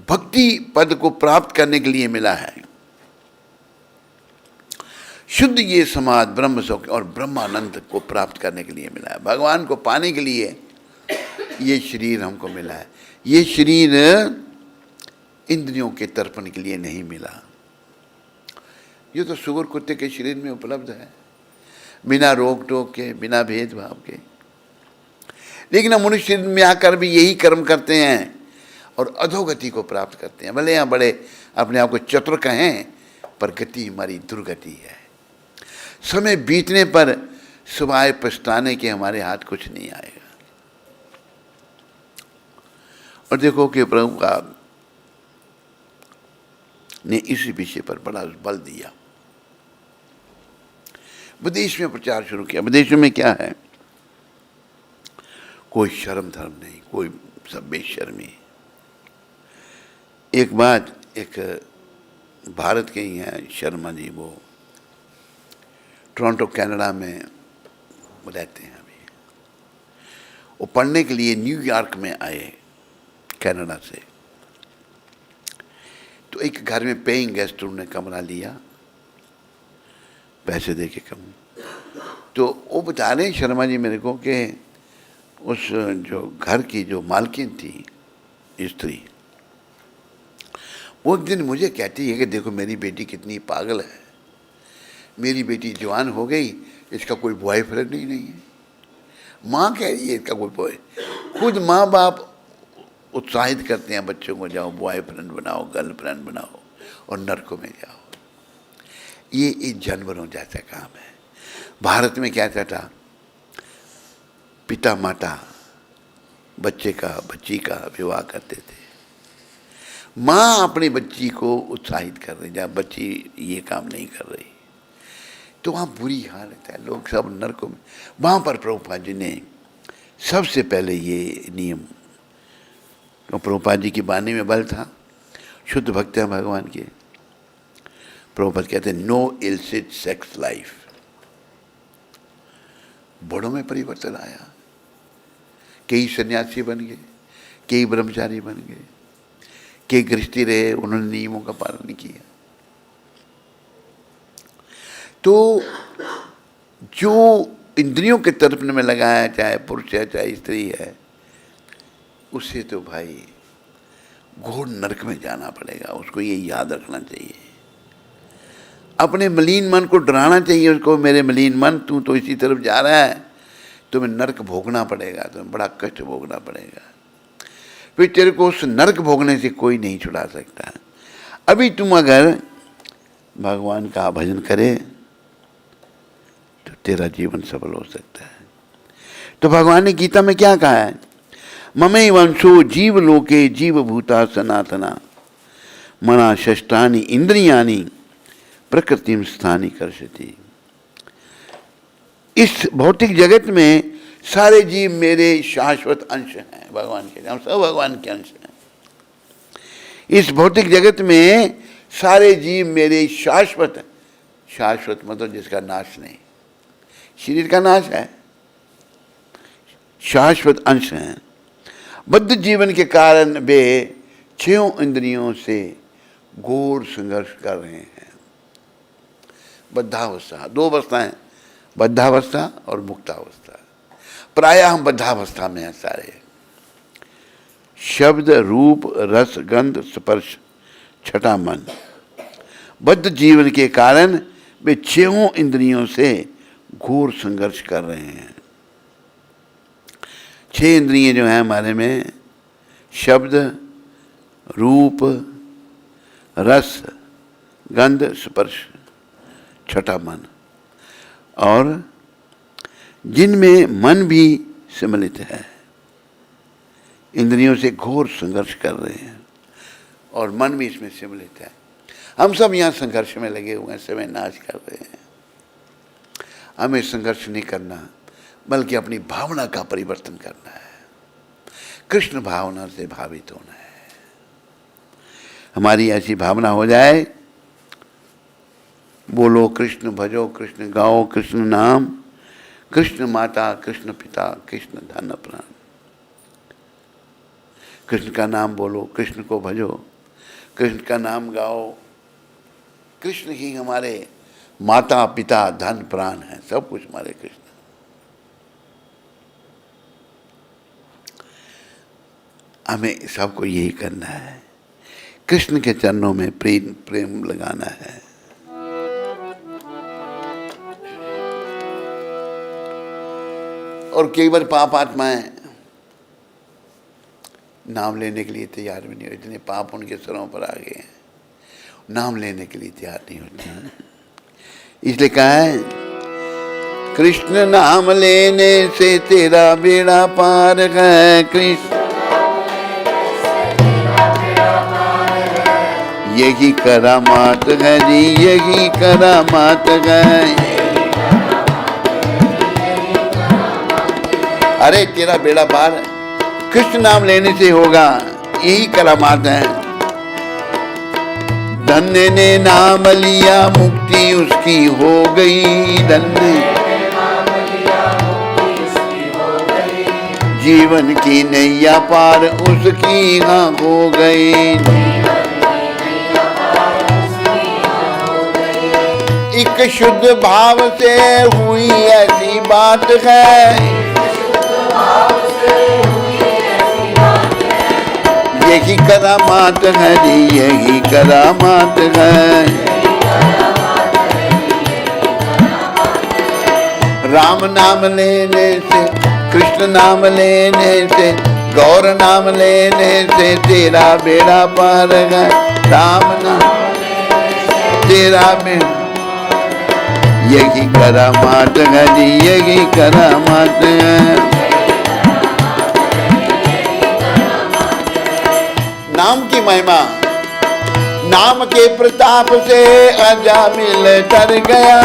Speaker 1: भक्ति पद को प्राप्त करने के लिए मिला है। शुद्ध ये समाज ब्रह्म सौख्य और ब्रह्मानंद को प्राप्त करने के लिए मिला है। भगवान को पाने के लिए ये शरीर हमको मिला है। ये शरीर इंद्रियों के तर्पण के लिए नहीं मिला। ये तो सुअर कुत्ते के शरीर में उपलब्ध है, बिना रोक टोक के, बिना भेदभाव के। लेकिन हम मनुष्य शरीर में आकर भी यही कर्म करते हैं और अधोगति को प्राप्त करते हैं। भले यहाँ बड़े अपने आप को चतुर कहें, पर गति हमारी दुर्गति है। समय बीतने पर सिवाय पछताने के हमारे हाथ कुछ नहीं आएगा। और देखो कि प्रभु का ने इसी विषय पर बड़ा बल दिया। विदेश में प्रचार शुरू किया। विदेशों में क्या है, कोई शर्म धर्म नहीं, कोई सब बेशर्मी। एक बात, एक भारत के ही हैं शर्मा जी, वो टोरंटो कनाडा में रहते हैं अभी। वो पढ़ने के लिए न्यूयॉर्क में आए कनाडा से। तो एक घर में पेइंग गेस्ट रूम ने कमरा लिया, पैसे दे के कम। तो वो बता रहे शर्मा जी मेरे को कि उस जो घर की जो मालकिन थी स्त्री, वो एक दिन मुझे कहती है कि देखो मेरी बेटी कितनी पागल है, मेरी बेटी जवान हो गई, इसका कोई बॉयफ्रेंड ही नहीं है। माँ कह रही है इसका कोई बॉय, खुद माँ बाप उत्साहित करते हैं बच्चों को, जाओ बॉयफ्रेंड बनाओ, गर्लफ्रेंड बनाओ और नरकों में जाओ। ये जानवरों जैसा काम है। भारत में क्या था, पिता माता बच्चे का बच्ची का विवाह करते थे। माँ अपनी बच्ची को उत्साहित कर रही, जब बच्ची ये काम नहीं कर रही तो वहाँ बुरी हालत है, लोग सब नरकों में। वहाँ पर प्रभुपाद जी ने सबसे पहले ये नियम, प्रभुपाद जी की वाणी में बल था, शुद्ध भक्त हैं भगवान के। प्रभुपाद कहते हैं नो इल्सिट सेक्स लाइफ। बड़ों में परिवर्तन आया, कई सन्यासी बन गए, कई ब्रह्मचारी बन गए, कई गृहस्थी रहे, उन्होंने नियमों का पालन किया। तो जो इंद्रियों के तर्पण में लगा है, चाहे पुरुष है चाहे स्त्री है, उसे तो भाई घोर नरक में जाना पड़ेगा। उसको ये याद रखना चाहिए, अपने मलिन मन को डराना चाहिए उसको, मेरे मलिन मन तू तो इसी तरफ जा रहा है, तुम्हें नरक भोगना पड़ेगा, तुम्हें बड़ा कष्ट भोगना पड़ेगा। फिर तेरे को उस नरक भोगने से कोई नहीं छुड़ा सकता। अभी तुम अगर भगवान का भजन करे तो तेरा जीवन सफल हो सकता है। तो भगवान ने गीता में क्या कहा है, ममे वंशो जीव लोके जीव भूता सनातना मना षष्ठानि इंद्रियानि प्रकृतिम स्थानी कर्षति। इस भौतिक जगत में सारे जीव मेरे शाश्वत अंश हैं, भगवान के, हम सब भगवान के अंश हैं। इस भौतिक जगत में सारे जीव मेरे शाश्वत, शाश्वत मतलब जिसका नाश नहीं, शरीर का नाश है, शाश्वत अंश हैं। बद्ध जीवन के कारण वे 6 इंद्रियों से घोर संघर्ष कर रहे हैं। बद्धावस्था, 2 अवस्थाएं, बद्धावस्था और मुक्तावस्था। प्रायः हम बद्धावस्था में हैं सारे। शब्द, रूप, रस, गंध, स्पर्श, छठा मन। बद्ध जीवन के कारण वे 6 इंद्रियों से घोर संघर्ष कर रहे हैं। 6 इंद्रियां जो हैं हमारे में, शब्द, रूप, रस, गंध, स्पर्श, छठा मन, और जिनमें मन भी सम्मिलित है। इंद्रियों से घोर संघर्ष कर रहे हैं और मन भी इसमें सम्मिलित है। हम सब यहाँ संघर्ष में लगे हुए हैं, समय नाश कर रहे हैं। हमें संघर्ष नहीं करना, बल्कि अपनी भावना का परिवर्तन करना है। कृष्ण भावना से भावित होना है। हमारी ऐसी भावना हो जाए, बोलो कृष्ण, भजो कृष्ण, गाओ कृष्ण नाम, कृष्ण माता, कृष्ण पिता, कृष्ण धन प्राण। कृष्ण का नाम बोलो, कृष्ण को भजो, कृष्ण का नाम गाओ। कृष्ण ही हमारे माता पिता धन प्राण है, सब कुछ हमारे कृष्ण। हमें सबको यही करना है, कृष्ण के चरणों में प्रेम लगाना है। और कई बार पाप आत्माएं नाम लेने के लिए तैयार भी नहीं हो, इतने पाप उनके सरों पर आ गए हैं, नाम लेने के लिए तैयार नहीं होते हैं। इसलिए कहा है, कृष्ण नाम लेने से तेरा बेड़ा पार है। कृष्ण यही करामात है जी, यही करामात है। अरे तेरा बेड़ा पार कृष्ण नाम लेने से होगा, यही करामात है। धन्य ने नाम लिया, मुक्ति उसकी हो गई। धन्य जीवन की नैया पार उसकी हाँ हो गई। एक शुद्ध भाव से हुई ऐसी बात है, यही करामात है जी, यही करामात है। राम नाम लेने से, कृष्ण नाम लेने से, गौर नाम लेने से तेरा बेड़ा पार है। राम नाम तेरा बेड़ा, यही करामात है जी, यही करामात है। नाम की महिमा, नाम के प्रताप से अजामिल तर गया।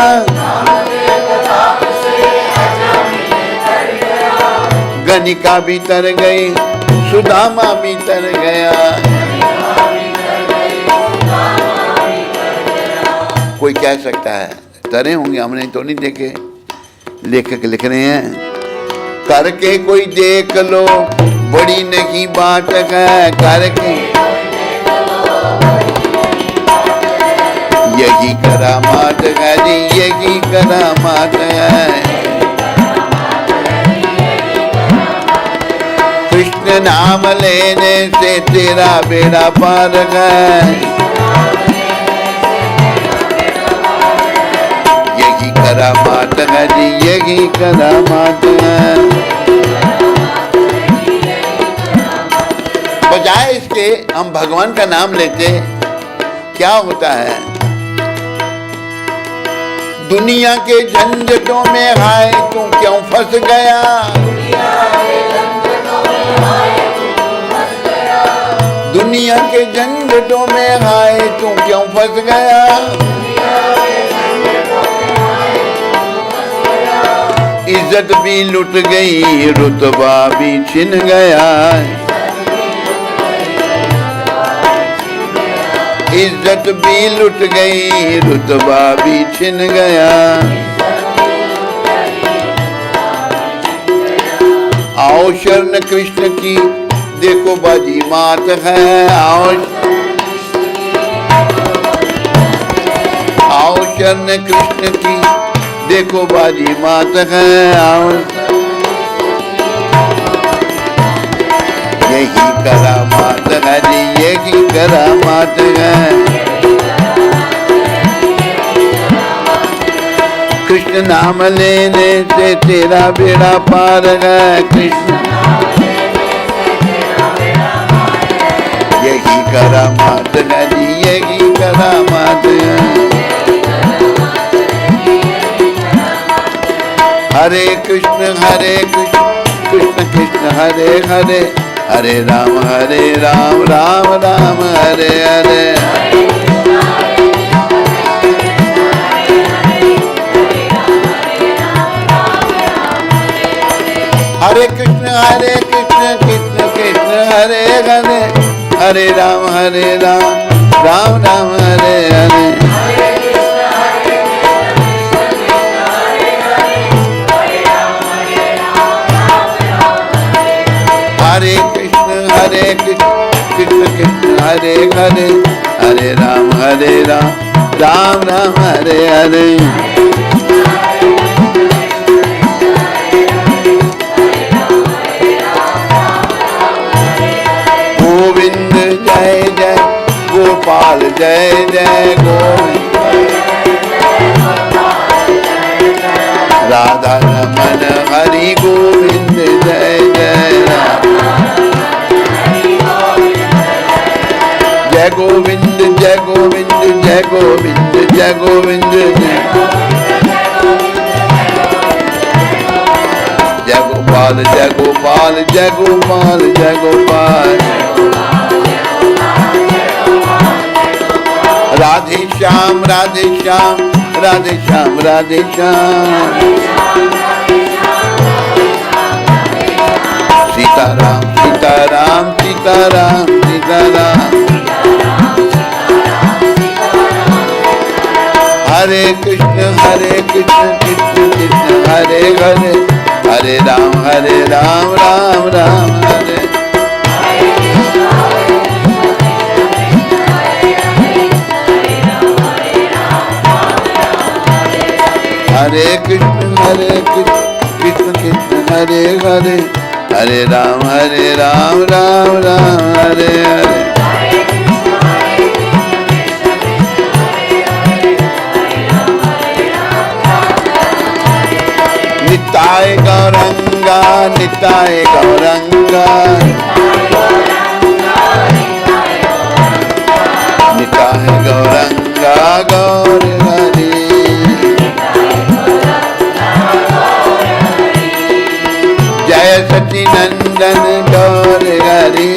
Speaker 1: गणिका भी तर गई, सुदामा भी तर गया। कोई कह सकता है तरे होंगे, हमने तो नहीं देखे। लेखक लिख रहे हैं, करके कोई देख लो बड़ी नहीं बात है। करके यही करामात है जी, यही करामात है। कृष्ण नाम लेने से तेरा बेड़ा पार है। यही करामात है जी, यही करामात है। बजाय इसके हम भगवान का नाम लेते, क्या होता है? दुनिया के झंझटों में हाय तू क्यों फंस गया। दुनिया के झंझटों में हाय तू क्यों फंस गया। इज्जत भी लुट गई, रुतबा भी छिन गया। इज्जत भी लुट गई, रुतबा भी छिन गया। आओ शरण कृष्ण की देखो बाजी मात है, आओ आओ शरण कृष्ण की, देखो बाजी मात है, आओ यही करामात है जी, यही करामात है। कृष्ण नाम लेने से तेरा बेड़ा पार है, कृष्ण यही करामात है जी, यही करामात है। हरे कृष्ण कृष्ण कृष्ण हरे हरे, हरे राम राम राम हरे हरे। हरे कृष्ण कृष्ण कृष्ण हरे हरे, हरे राम राम राम हरे हरे। हरे कृष्ण कृष्ण कृष्ण हरे हरे, हरे राम राम राम हरे हरे। गोविंद जय जय गोपाल जय जय गोविंद, राधा रमन हरि गोविंद जय जय जय गोविंद जय गोविंद जय गोविंद जय गोविंद जय गोपाल जय गोपाल जय गोपाल जय गोपाल। राधे श्याम राधे श्याम राधे श्याम राधे श्याम, सीताराम सीताराम सीताराम सीताराम। हरे कृष्ण कृष्ण कृष्ण हरे हरे, हरे राम राम राम हरे। हरे कृष्ण कृष्ण कृष्ण हरे हरे, हरे राम राम राम हरे हरे। निताय गौरंगा निताय गौरंगा, निताय गौरंगा गौर हरि। जय सचिनंदन गौर हरि,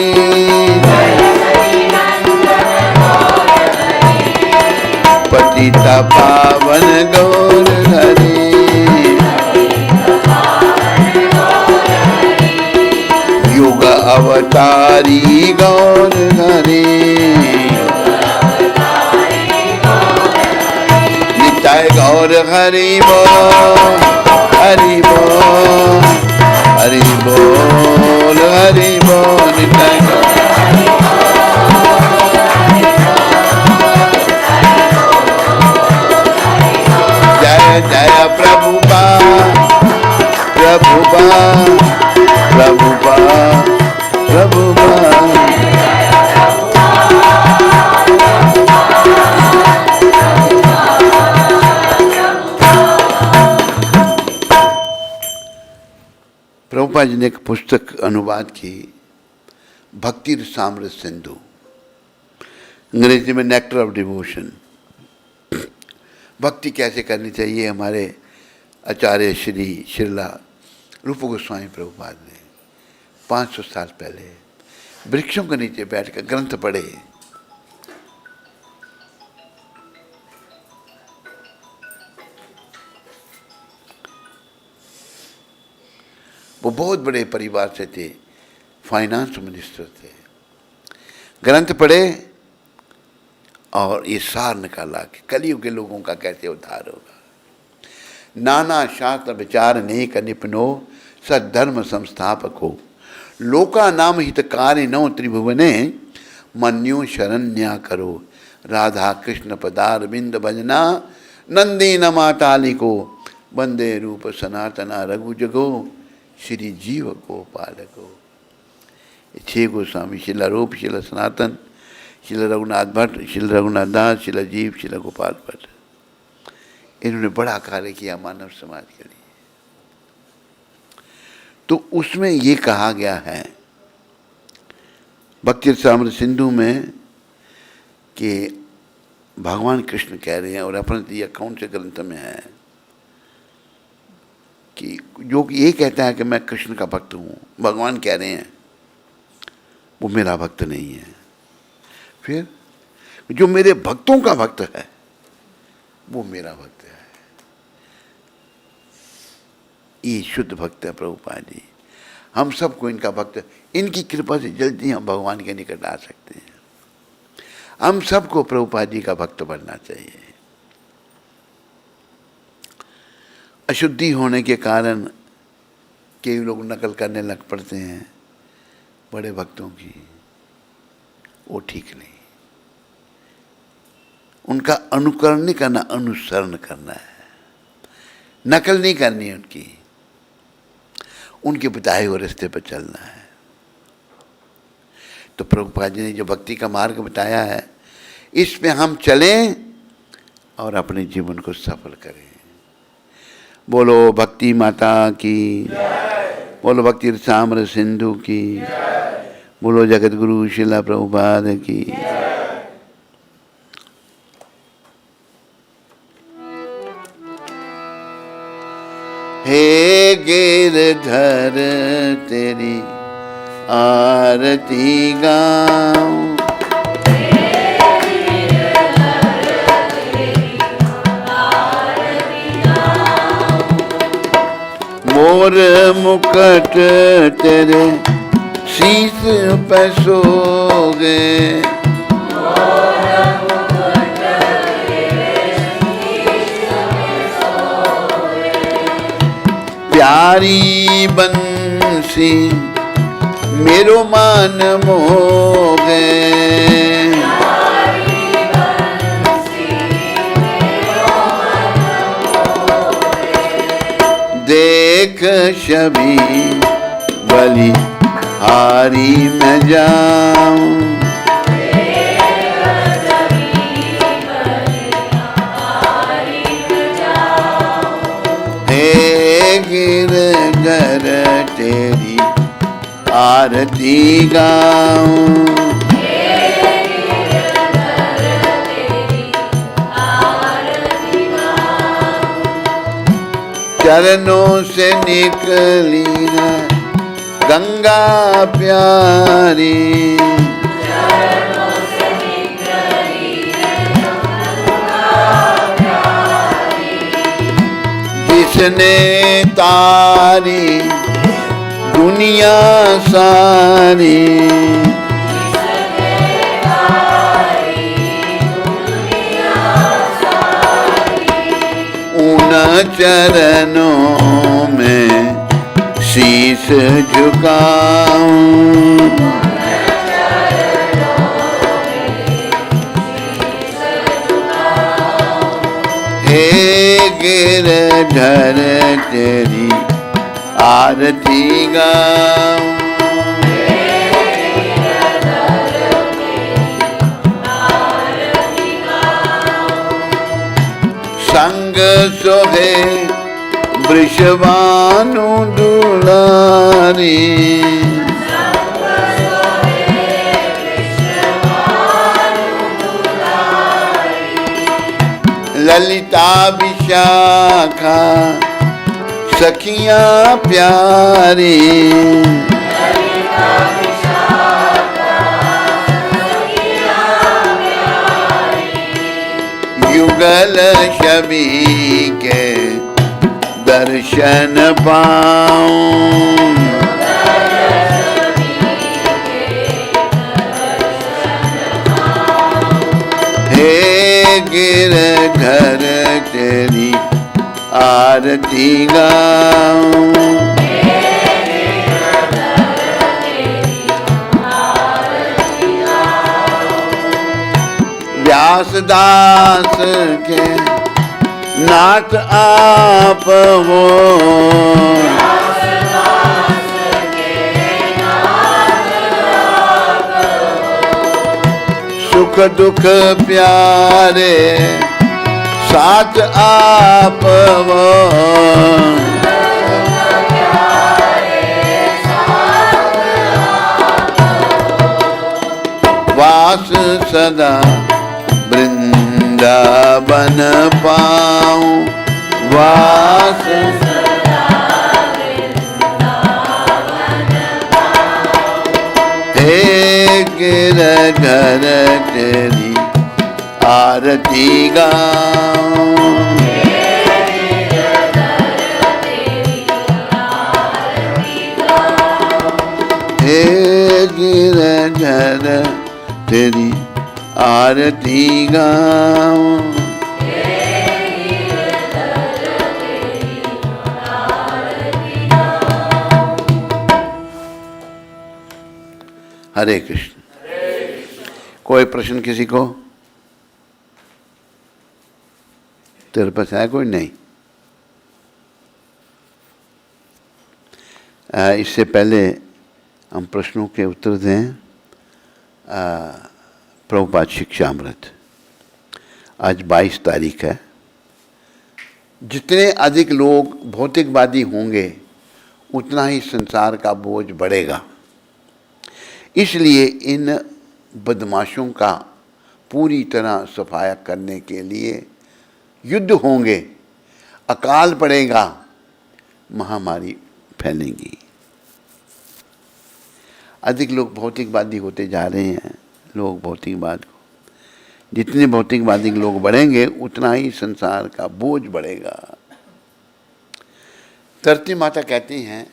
Speaker 1: पतिता पावन गौर हरि। युग अवतारी गौर हरि, निताय गौर हरि बोल हरि बोल हरि बोल हरि बोल निताय जय जय प्रभुपाद प्रभुपाद प्रभुपाद प्रभुपाद। प्रभुपाद जी ने एक पुस्तक अनुवाद की, भक्ति रसामृत सिंधु, अंग्रेजी में नेक्टर ऑफ डिवोशन। भक्ति कैसे करनी चाहिए हमारे आचार्य श्री श्रीला रूप गोस्वामी प्रभुपाद ने 500 साल पहले वृक्षों के नीचे बैठकर ग्रंथ पढ़े। वो बहुत बड़े परिवार से थे, फाइनेंस मिनिस्टर थे। ग्रंथ पढ़े और ये सार निकाला कि कलयुग के लोगों का कैसे उद्धार होगा। नाना शास्त्र विचार नहीं कर निपुनो, सद्धर्म संस्थापक हो, लोका नाम हितकारी नौ त्रिभुवने, मन्यो शरण्या करो, राधा कृष्ण पदार बिंद भजना, नंदी न मातालिको, वंदे रूप सनातना रघु जगो, श्री जीव गोपालको। 6 गोस्वामी, शिला रूप, शिला सनातन, शिला रघुनाथ भट्ट, शिला रघुनाथ दास, शिला जीव, शिला गोपाल भट्ट, इन्होंने बड़ा कार्य किया मानव समाज के लिए। तो उसमें ये कहा गया है भक्ति रसामृत सिंधु में कि भगवान कृष्ण कह रहे हैं, और अपने यह कौन से ग्रंथ में है कि जो ये कहता है कि मैं कृष्ण का भक्त हूँ, भगवान कह रहे हैं वो मेरा भक्त नहीं है। फिर जो मेरे भक्तों का भक्त है वो मेरा भक्त है। ये शुद्ध भक्त है प्रभुपाद जी। हम सबको इनका भक्त, इनकी कृपा से जल्दी हम भगवान के निकट आ सकते हैं। हम सबको प्रभुपाद जी का भक्त बनना चाहिए। अशुद्धि होने के कारण कई लोग नकल करने लग पड़ते हैं बड़े भक्तों की, वो ठीक नहीं। उनका अनुकरण नहीं करना, अनुसरण करना है, नकल नहीं करनी है उनकी, उनके बताए हुए रास्ते पर चलना है। तो प्रभुपाद जी ने जो भक्ति का मार्ग बताया है, इसमें हम चलें और अपने जीवन को सफल करें। बोलो भक्ति माता की, बोलो भक्ति रसामृत सिंधु की, बोलो जगत गुरु शिला प्रभुपाद की। हे गिरधर तेरी आरती गाऊं, मोर मुकुट तेरे शीस पे सोगे, प्यारी बंसी मेरो मान मोगे, देख शबी बलि हारी मैं जाऊं, हे गिरधर तेरी आरती गाऊं, चरणों से निकली है गंगा प्यारी, जिसने तारी दुनिया सारी, उन चरणों में शीश झुकाऊं, हे गिरधर तेरी आरती गाऊं, संग सोहे वृषभानु दुलारी, ललिता विशाखा सखियां प्यारी, युगल छवि के दर्शन पाऊं, हे गिरधर तेरी आरती गाऊं, व्यास दास के नाथ आप हो, सुख दुख प्यारे साथ आप हो, वास सदा वृंदावन पाऊं, वास सदा वृंदावन पाऊं, हे गिरधर तेरी आरती गाऊं, हे गिरधर तेरी आरती गाऊं, हरे कृष्ण। कोई प्रश्न किसी को? तेरे पास है कोई? नहीं। इससे पहले हम प्रश्नों के उत्तर दें। प्रभुपाद शिक्षामृत आज 22 तारीख है। जितने अधिक लोग भौतिकवादी होंगे उतना ही संसार का बोझ बढ़ेगा। इसलिए इन बदमाशों का पूरी तरह सफाया करने के लिए युद्ध होंगे, अकाल पड़ेगा, महामारी फैलेंगी। अधिक लोग भौतिकवादी होते जा रहे हैं। लोग भौतिकवाद को, जितने भौतिकवादी लोग बढ़ेंगे उतना ही संसार का बोझ बढ़ेगा। धरती माता कहती हैं,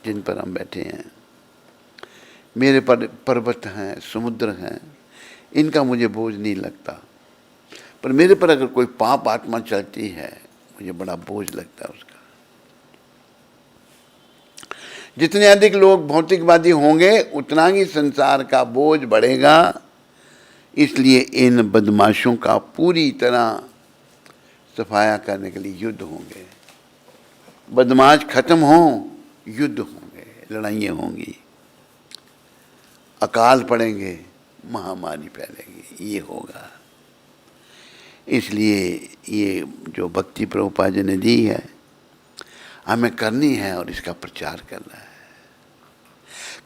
Speaker 1: जिन पर हम बैठे हैं, मेरे पर पर्वत हैं, समुद्र हैं, इनका मुझे बोझ नहीं लगता, पर मेरे पर अगर कोई पाप आत्मा चलती है मुझे बड़ा बोझ लगता है उसका। जितने अधिक लोग भौतिकवादी होंगे उतना ही संसार का बोझ बढ़ेगा। इसलिए इन बदमाशों का पूरी तरह सफाया करने के लिए युद्ध होंगे। बदमाश खत्म हो, युद्ध होंगे, लड़ाइयाँ होंगी, अकाल पड़ेंगे, महामारी फैलेगी, ये होगा। इसलिए ये जो भक्ति प्रभुपाद जी ने दी है हमें करनी है और इसका प्रचार करना है,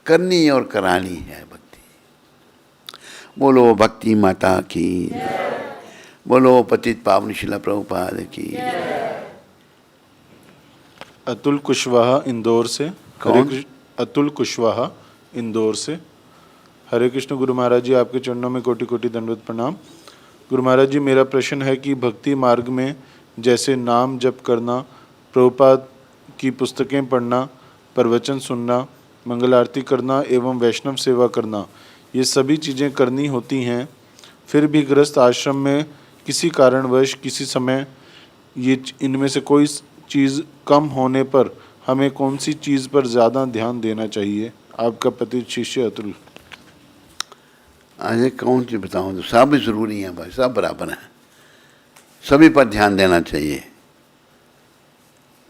Speaker 1: करनी और करानी है भक्ति। बोलो भक्ति माता की, बोलो पतित पावन शिला प्रभुपाद की।
Speaker 2: अतुल कुशवाहा इंदौर से।
Speaker 1: कौन?
Speaker 2: अतुल कुशवाहा इंदौर से। हरे कृष्ण गुरु महाराज जी, आपके चरणों में कोटि कोटि दंडवत प्रणाम। गुरु महाराज जी, मेरा प्रश्न है कि भक्ति मार्ग में जैसे नाम जप करना, प्रभुपाद की पुस्तकें पढ़ना, प्रवचन सुनना, मंगल आरती करना एवं वैष्णव सेवा करना, ये सभी चीज़ें करनी होती हैं। फिर भी गृहस्थ आश्रम में किसी कारणवश किसी समय ये इनमें से कोई चीज़ कम होने पर हमें कौन सी चीज़ पर ज़्यादा ध्यान देना चाहिए? आपका पति शिष्य अतुल।
Speaker 1: आज कौन सी बताऊँ? तो सब ज़रूरी हैं भाई, सब बराबर हैं, सभी पर ध्यान देना चाहिए।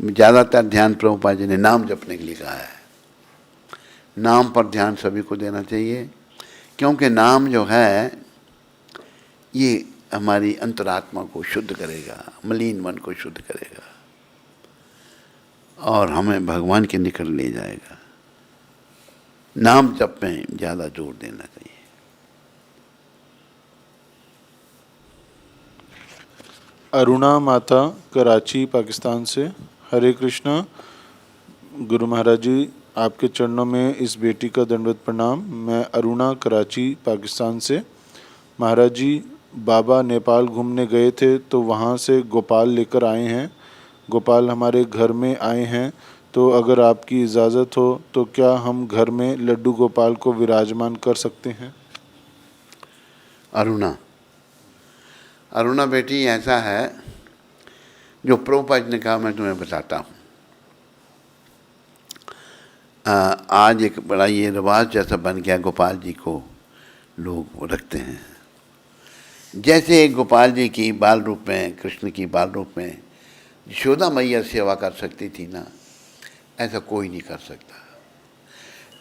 Speaker 1: ज़्यादातर ध्यान प्रभुपाद जी ने नाम जपने के लिए कहा है। नाम पर ध्यान सभी को देना चाहिए, क्योंकि नाम जो है ये हमारी अंतरात्मा को शुद्ध करेगा, मलिन मन को शुद्ध करेगा और हमें भगवान के निकट ले जाएगा। नाम जप में ज़्यादा जोर देना चाहिए।
Speaker 2: अरुणा माता कराची पाकिस्तान से। हरे कृष्णा गुरु महाराज जी, आपके चरणों में इस बेटी का दंडवत प्रणाम। मैं अरुणा कराची पाकिस्तान से। महाराज जी, बाबा नेपाल घूमने गए थे तो वहाँ से गोपाल लेकर आए हैं। गोपाल हमारे घर में आए हैं, तो अगर आपकी इजाज़त हो तो क्या हम घर में लड्डू गोपाल को विराजमान कर सकते हैं?
Speaker 1: अरुणा बेटी, ऐसा है जो प्रभुपाद ने कहा, मैं तुम्हें बताता हूँ। आज एक बड़ा ये रिवाज जैसा बन गया, गोपाल जी को लोग रखते हैं। जैसे गोपाल जी की बाल रूप में, कृष्ण की बाल रूप में यशोदा मैया सेवा कर सकती थी ना, ऐसा कोई नहीं कर सकता।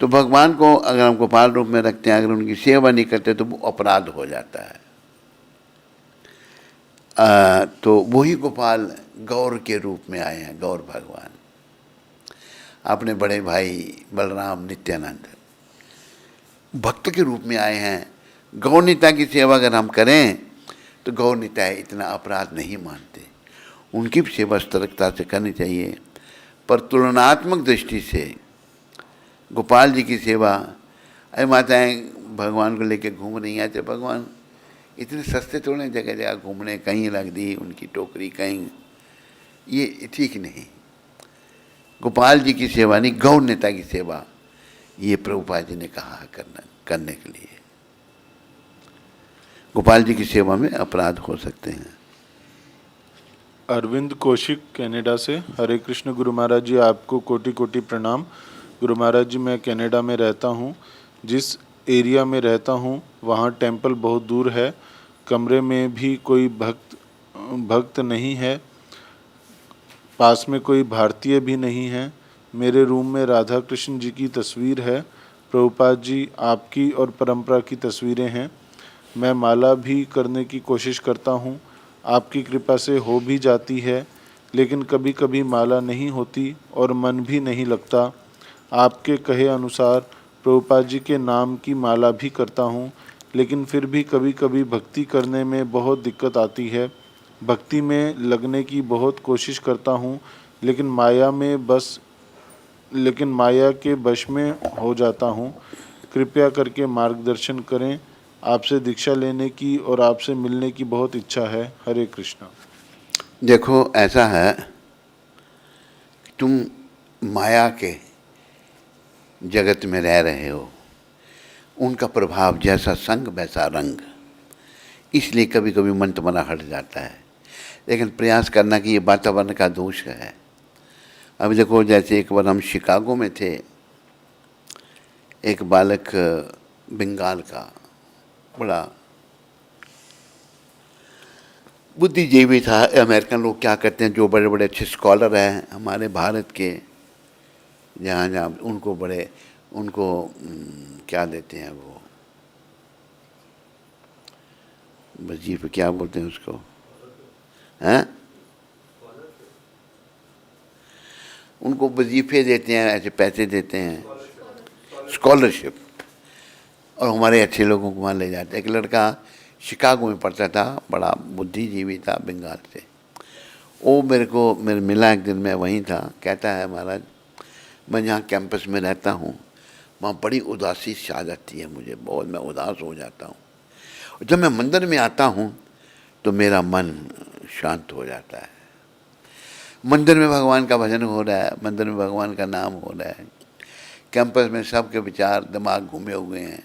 Speaker 1: तो भगवान को अगर हम गोपाल रूप में रखते हैं, अगर उनकी सेवा नहीं करते तो वो अपराध हो जाता है। तो वही गोपाल गौर के रूप में आए हैं, गौर भगवान। अपने बड़े भाई बलराम नित्यानंद भक्त के रूप में आए हैं। गौरनीता की सेवा अगर हम करें तो गौरनीता इतना अपराध नहीं मानते, उनकी भी सेवा सतर्कता से करनी चाहिए। पर तुलनात्मक दृष्टि से गोपाल जी की सेवा, अरे माताएं भगवान को लेके घूम रही हैं, तो भगवान इतने सस्ते थोड़े जगह जगह घूमने, कहीं लग दी उनकी टोकरी कहीं, ये ठीक नहीं। गोपाल जी की सेवा नहीं, गौ नेता की सेवा, ये प्रभुपाद जी ने कहा है करने के लिए। गोपाल जी की सेवा में अपराध हो सकते हैं।
Speaker 2: अरविंद कौशिक कनाडा से, हरे कृष्ण गुरु महाराज जी, आपको कोटि कोटि प्रणाम। गुरु महाराज जी, मैं कनाडा में रहता हूँ। जिस एरिया में रहता हूँ वहाँ टेंपल बहुत दूर है, कमरे में भी कोई भक्त नहीं है, पास में कोई भारतीय भी नहीं है। मेरे रूम में राधा कृष्ण जी की तस्वीर है, प्रभुपाद जी आपकी और परंपरा की तस्वीरें हैं। मैं माला भी करने की कोशिश करता हूँ, आपकी कृपा से हो भी जाती है, लेकिन कभी कभी माला नहीं होती और मन भी नहीं लगता। आपके कहे अनुसार प्रभुपाद जी के नाम की माला भी करता हूँ, लेकिन फिर भी कभी कभी भक्ति करने में बहुत दिक्कत आती है। भक्ति में लगने की बहुत कोशिश करता हूँ, लेकिन माया के वश में हो जाता हूँ। कृपया करके मार्गदर्शन करें। आपसे दीक्षा लेने की और आपसे मिलने की बहुत इच्छा है। हरे कृष्णा।
Speaker 1: देखो ऐसा है, तुम माया के जगत में रह रहे हो, उनका प्रभाव जैसा संग वैसा रंग, इसलिए कभी कभी मन तुम्हारा हट जाता है। लेकिन प्रयास करना कि ये वातावरण का दोष है। अभी देखो, जैसे एक बार हम शिकागो में थे, एक बालक बंगाल का बड़ा बुद्धिजीवी था। अमेरिकन लोग क्या करते हैं, जो बड़े बड़े अच्छे स्कॉलर हैं हमारे भारत के, जहाँ जहाँ उनको क्या देते हैं, वो वजीफे क्या बोलते हैं उसको, हैं, उनको वजीफे देते हैं, ऐसे पैसे देते हैं, स्कॉलरशिप। और हमारे अच्छे लोगों को वहाँ ले जाते हैं। एक लड़का शिकागो में पढ़ता था, बड़ा बुद्धिजीवी था, बंगाल से। वो मेरे मिला एक दिन, मैं वहीं था। कहता है, महाराज मैं जहाँ कैंपस में रहता हूँ वहाँ बड़ी उदासी छा जाती है मुझे, बहुत मैं उदास हो जाता हूँ। और जब मैं मंदिर में आता हूँ तो मेरा मन शांत हो जाता है। मंदिर में भगवान का भजन हो रहा है, मंदिर में भगवान का नाम हो रहा है, कैंपस में सबके विचार दिमाग घूमे हुए हैं।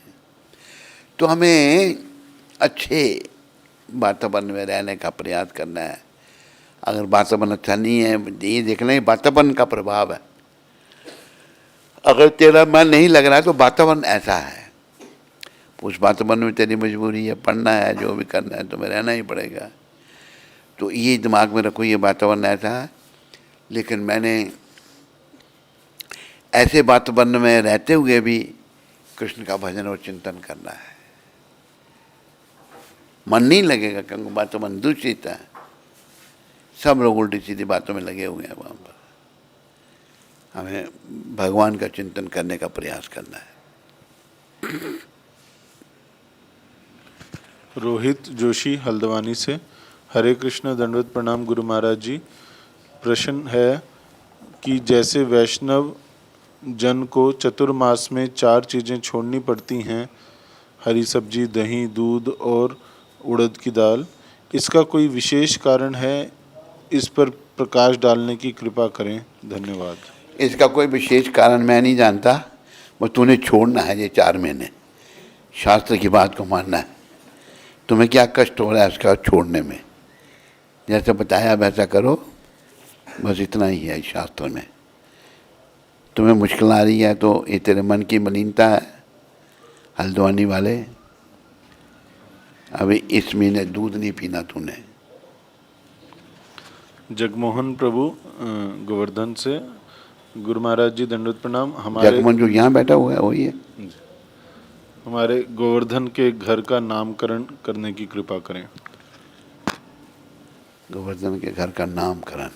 Speaker 1: तो हमें अच्छे वातावरण में रहने का प्रयास करना है। अगर वातावरण अच्छा नहीं है, ये देखना ही वातावरण का प्रभाव है। अगर तेरा मन नहीं लग रहा है तो वातावरण ऐसा है, उस वातावरण में तेरी मजबूरी है, पढ़ना है, जो भी करना है तुम्हें रहना ही पड़ेगा। तो ये दिमाग में रखो, ये वातावरण ऐसा है। लेकिन मैंने ऐसे वातावरण में रहते हुए भी कृष्ण का भजन और चिंतन करना है। मन नहीं लगेगा क्योंकि वातावरण दूषित है, सब लोग उल्टी सीधी बातों में लगे हुए हैं। वहाँ पर हमें भगवान का चिंतन करने का प्रयास करना है।
Speaker 2: रोहित जोशी हल्द्वानी से, हरे कृष्ण, दंडवत प्रणाम गुरु महाराज जी। प्रश्न है कि जैसे वैष्णव जन को चतुर्मास में 4 चीज़ें छोड़नी पड़ती हैं, हरी सब्जी, दही, दूध और उड़द की दाल, इसका कोई विशेष कारण है? इस पर प्रकाश डालने की कृपा करें, धन्यवाद।
Speaker 1: इसका कोई विशेष कारण मैं नहीं जानता, बस तूने छोड़ना है ये 4 महीने, शास्त्र की बात को मानना है। तुम्हें क्या कष्ट हो रहा है इसका छोड़ने में, जैसा बताया वैसा करो, बस इतना ही है शास्त्र में। तुम्हें मुश्किल आ रही है तो ये तेरे मन की मलिनता है, हल्द्वानी वाले। अभी इस महीने दूध नहीं पीना तूने।
Speaker 2: जगमोहन प्रभु गोवर्धन से, गुरु महाराज जी दंडवत प्रणाम। हमारे
Speaker 1: जगमोहन जो यहाँ बैठा हुआ है वही है।
Speaker 2: हमारे गोवर्धन के घर का नामकरण करने की कृपा करें।
Speaker 1: गोवर्धन के घर का नामकरण।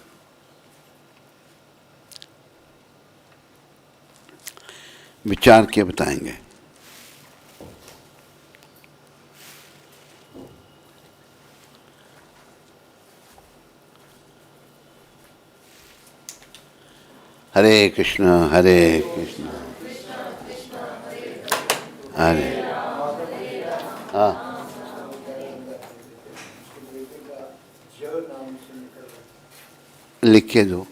Speaker 1: विचार के बताएंगे। हरे कृष्ण हरे कृष्ण हरे। हाँ लिख के दो।